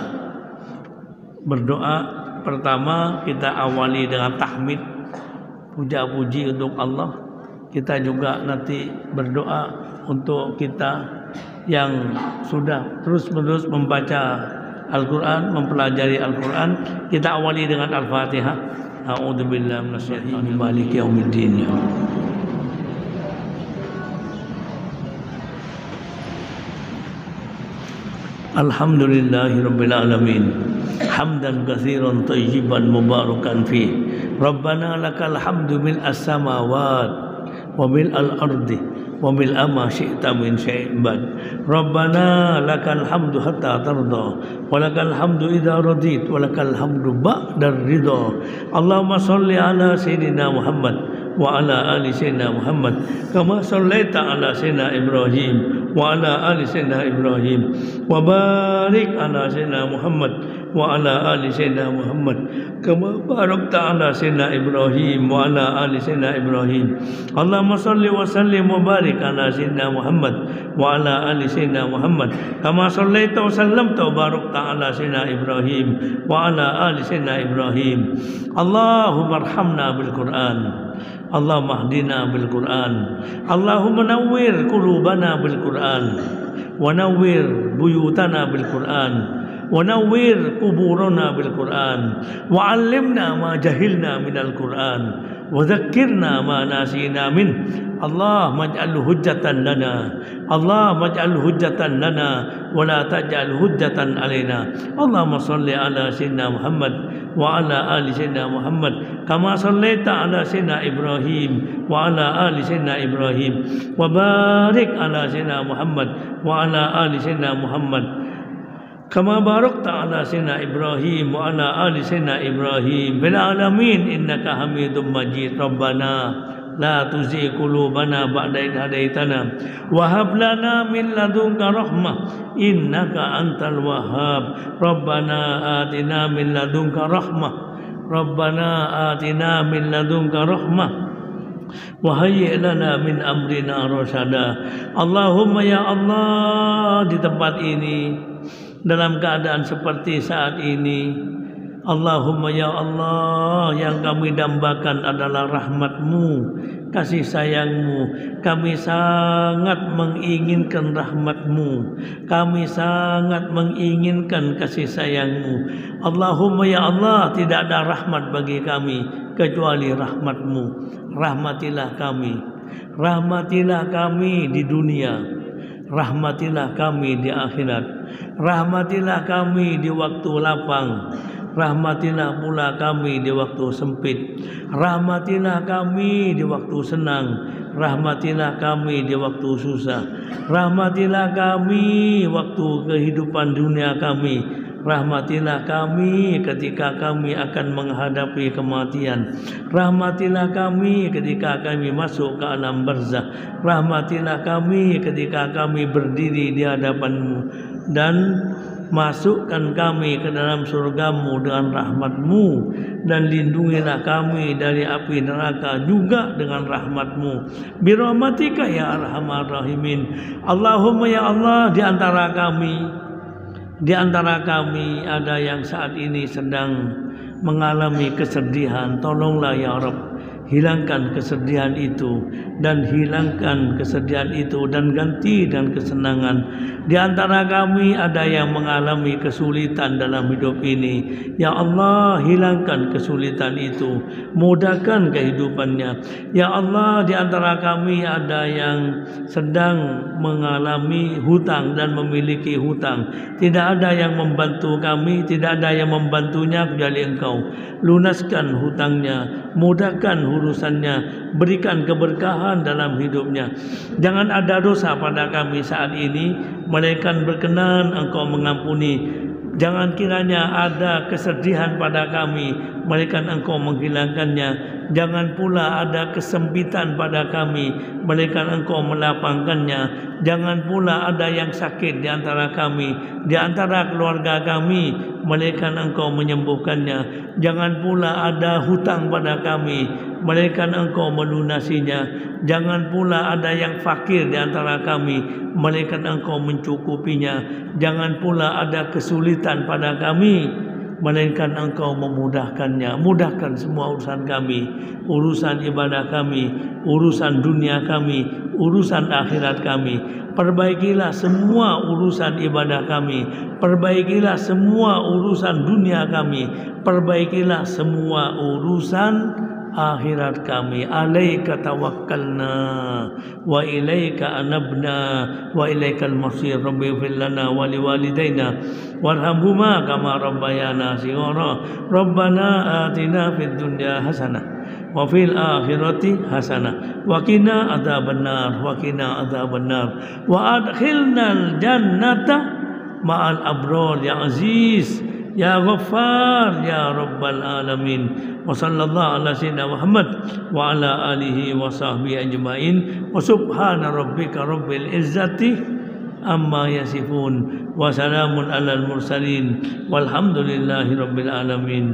berdoa. Pertama kita awali dengan tahmid, puja-puji untuk Allah. Kita juga nanti berdoa untuk kita yang sudah terus-menerus membaca Al-Quran, mempelajari Al-Quran. Kita awali dengan Al-Fatihah. A'udzubillahi minasyaitonir rajim. Maliki yaumiddin. Alhamdulillahirabbil alamin. Hamdan katsiran thayyiban mubarakan fi. Rabbana lakal hamdu mil as-samawat wa mil al-ardi wa mil ma syi'ta min syai'in ba'd. Rabbana lakal hamdu hatta tarda wa lakal hamdu idza radit wa lakal hamdu ba'da ridha. Allahumma shalli ala sayyidina Muhammad wa ala ali sayyidina Muhammad kama shallaita ala sayyidina Ibrahim wa ala ali sayyidina Ibrahim wa barik ala sayyidina Muhammad wa ala ali sayyidina Muhammad kama barakta ala sayyidina Ibrahim wa ala ali sayyidina Ibrahim. Allahumma shalli wa sallim wa barik ala sayyidina Muhammad wa ala ali sayyidina Muhammad kama shallaita wa sallamta wa barakta ala sayyidina Ibrahim wa ala ali sayyidina Ibrahim. Allahumma arhamna bil Qur'an, Allahumma hdina bil Qur'an, Allahumma nawwir qulubana bil Qur'an wa nawwir buyutana bil Qur'an wa nawwir quburana bil Qur'an wa 'allimna ma jahilna minal Qur'an wa dzakkirna ma nasina min. Allah maj'al hujjatan lana, Allah maj'al hujjatan lana wa la taj'al hujjatan alaina. Allahumma shalli ala sayyidina Muhammad wa ala ali sayyidina Muhammad kama shallaita ala sayyidina Ibrahim wa ala ali sayyidina Ibrahim wa barik ala sayyidina Muhammad wa ala ali sayyidina Muhammad kama barakta ala sayyidina Ibrahim wa ala ali sayyidina Ibrahim bil alamin innaka Hamidum Majid. Rabbana la tuzigh qulubana ba'da idh hadaitana wa hab lana min ladunka rahmah innaka antal wahhab. Rabbana atina min ladunka rahmah, Rabbana atina min ladunka rahmah wa hayyi' lana min amrina rasyada. Allahumma ya Allah, di tempat ini dalam keadaan seperti saat ini, Allahumma ya Allah, yang kami dambakan adalah rahmat-Mu, kasih sayang-Mu. Kami sangat menginginkan rahmat-Mu, kami sangat menginginkan kasih sayang-Mu. Allahumma ya Allah, tidak ada rahmat bagi kami kecuali rahmat-Mu. Rahmatilah kami, rahmatilah kami di dunia, rahmatilah kami di akhirat, rahmatilah kami di waktu lapang, rahmatilah pula kami di waktu sempit, rahmatilah kami di waktu senang, rahmatilah kami di waktu susah, rahmatilah kami waktu kehidupan dunia kami, rahmatilah kami ketika kami akan menghadapi kematian, rahmatilah kami ketika kami masuk ke alam barzakh, rahmatilah kami ketika kami berdiri di hadapan-Mu, dan masukkan kami ke dalam surga-Mu dengan rahmat-Mu, dan lindungilah kami dari api neraka juga dengan rahmat-Mu. Birahmatika ya arhamar rahimin. Allahumma ya Allah, di antara kami ada yang saat ini sedang mengalami kesedihan. Tolonglah ya Rabb, hilangkan kesedihan itu dan hilangkan kesedihan itu dan ganti dengan kesenangan. Di antara kami ada yang mengalami kesulitan dalam hidup ini, ya Allah hilangkan kesulitan itu, mudahkan kehidupannya. Ya Allah, di antara kami ada yang sedang mengalami hutang dan memiliki hutang, tidak ada yang membantu kami, tidak ada yang membantunya kecuali Engkau. Lunaskan hutangnya, mudahkan urusannya, berikan keberkahan dalam hidupnya. Jangan ada dosa pada kami saat ini, melainkan berkenan Engkau mengampuni. Jangan kiranya ada kesedihan pada kami, melainkan Engkau menghilangkannya. Jangan pula ada kesempitan pada kami, melainkan Engkau melapangkannya. Jangan pula ada yang sakit di antara kami, di antara keluarga kami, melainkan Engkau menyembuhkannya. Jangan pula ada hutang pada kami, melainkan Engkau melunasinya. Jangan pula ada yang fakir di antara kami, melainkan Engkau mencukupinya. Jangan pula ada kesulitan pada kami, melainkan Engkau memudahkannya. Mudahkan semua urusan kami, urusan ibadah kami, urusan dunia kami, urusan akhirat kami. Perbaikilah semua urusan ibadah kami, perbaikilah semua urusan dunia kami, perbaikilah semua urusan akhirat kami. Alaika tawakkalna wa ilaika anabna wa ilaikal masir. Rabbi ighfir lana wa liwalidayna warhamhuma kama rabbayana shighara. Rabbana atina fid dunya hasanah wa fil akhirati hasanah wa qina adzabannar wa qina adzabannar wa adkhilnal jannata ma'al abrar ya aziz ya ghaffar ya rabbal alamin. Wa sallallahu ala sayyidina Muhammad wa ala alihi wa sahbihi ajmain. Wa subhana rabbika rabbil izzati amma yasifun wa salamun alal mursalin walhamdulillahi rabbil alamin.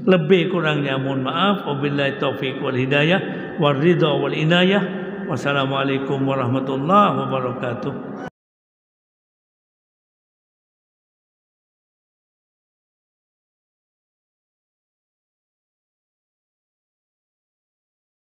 Lebih kurangnya mohon maaf. Wabillahi taufiq wal hidayah wal ridha wal inayah. Wassalamualaikum warahmatullahi wabarakatuh.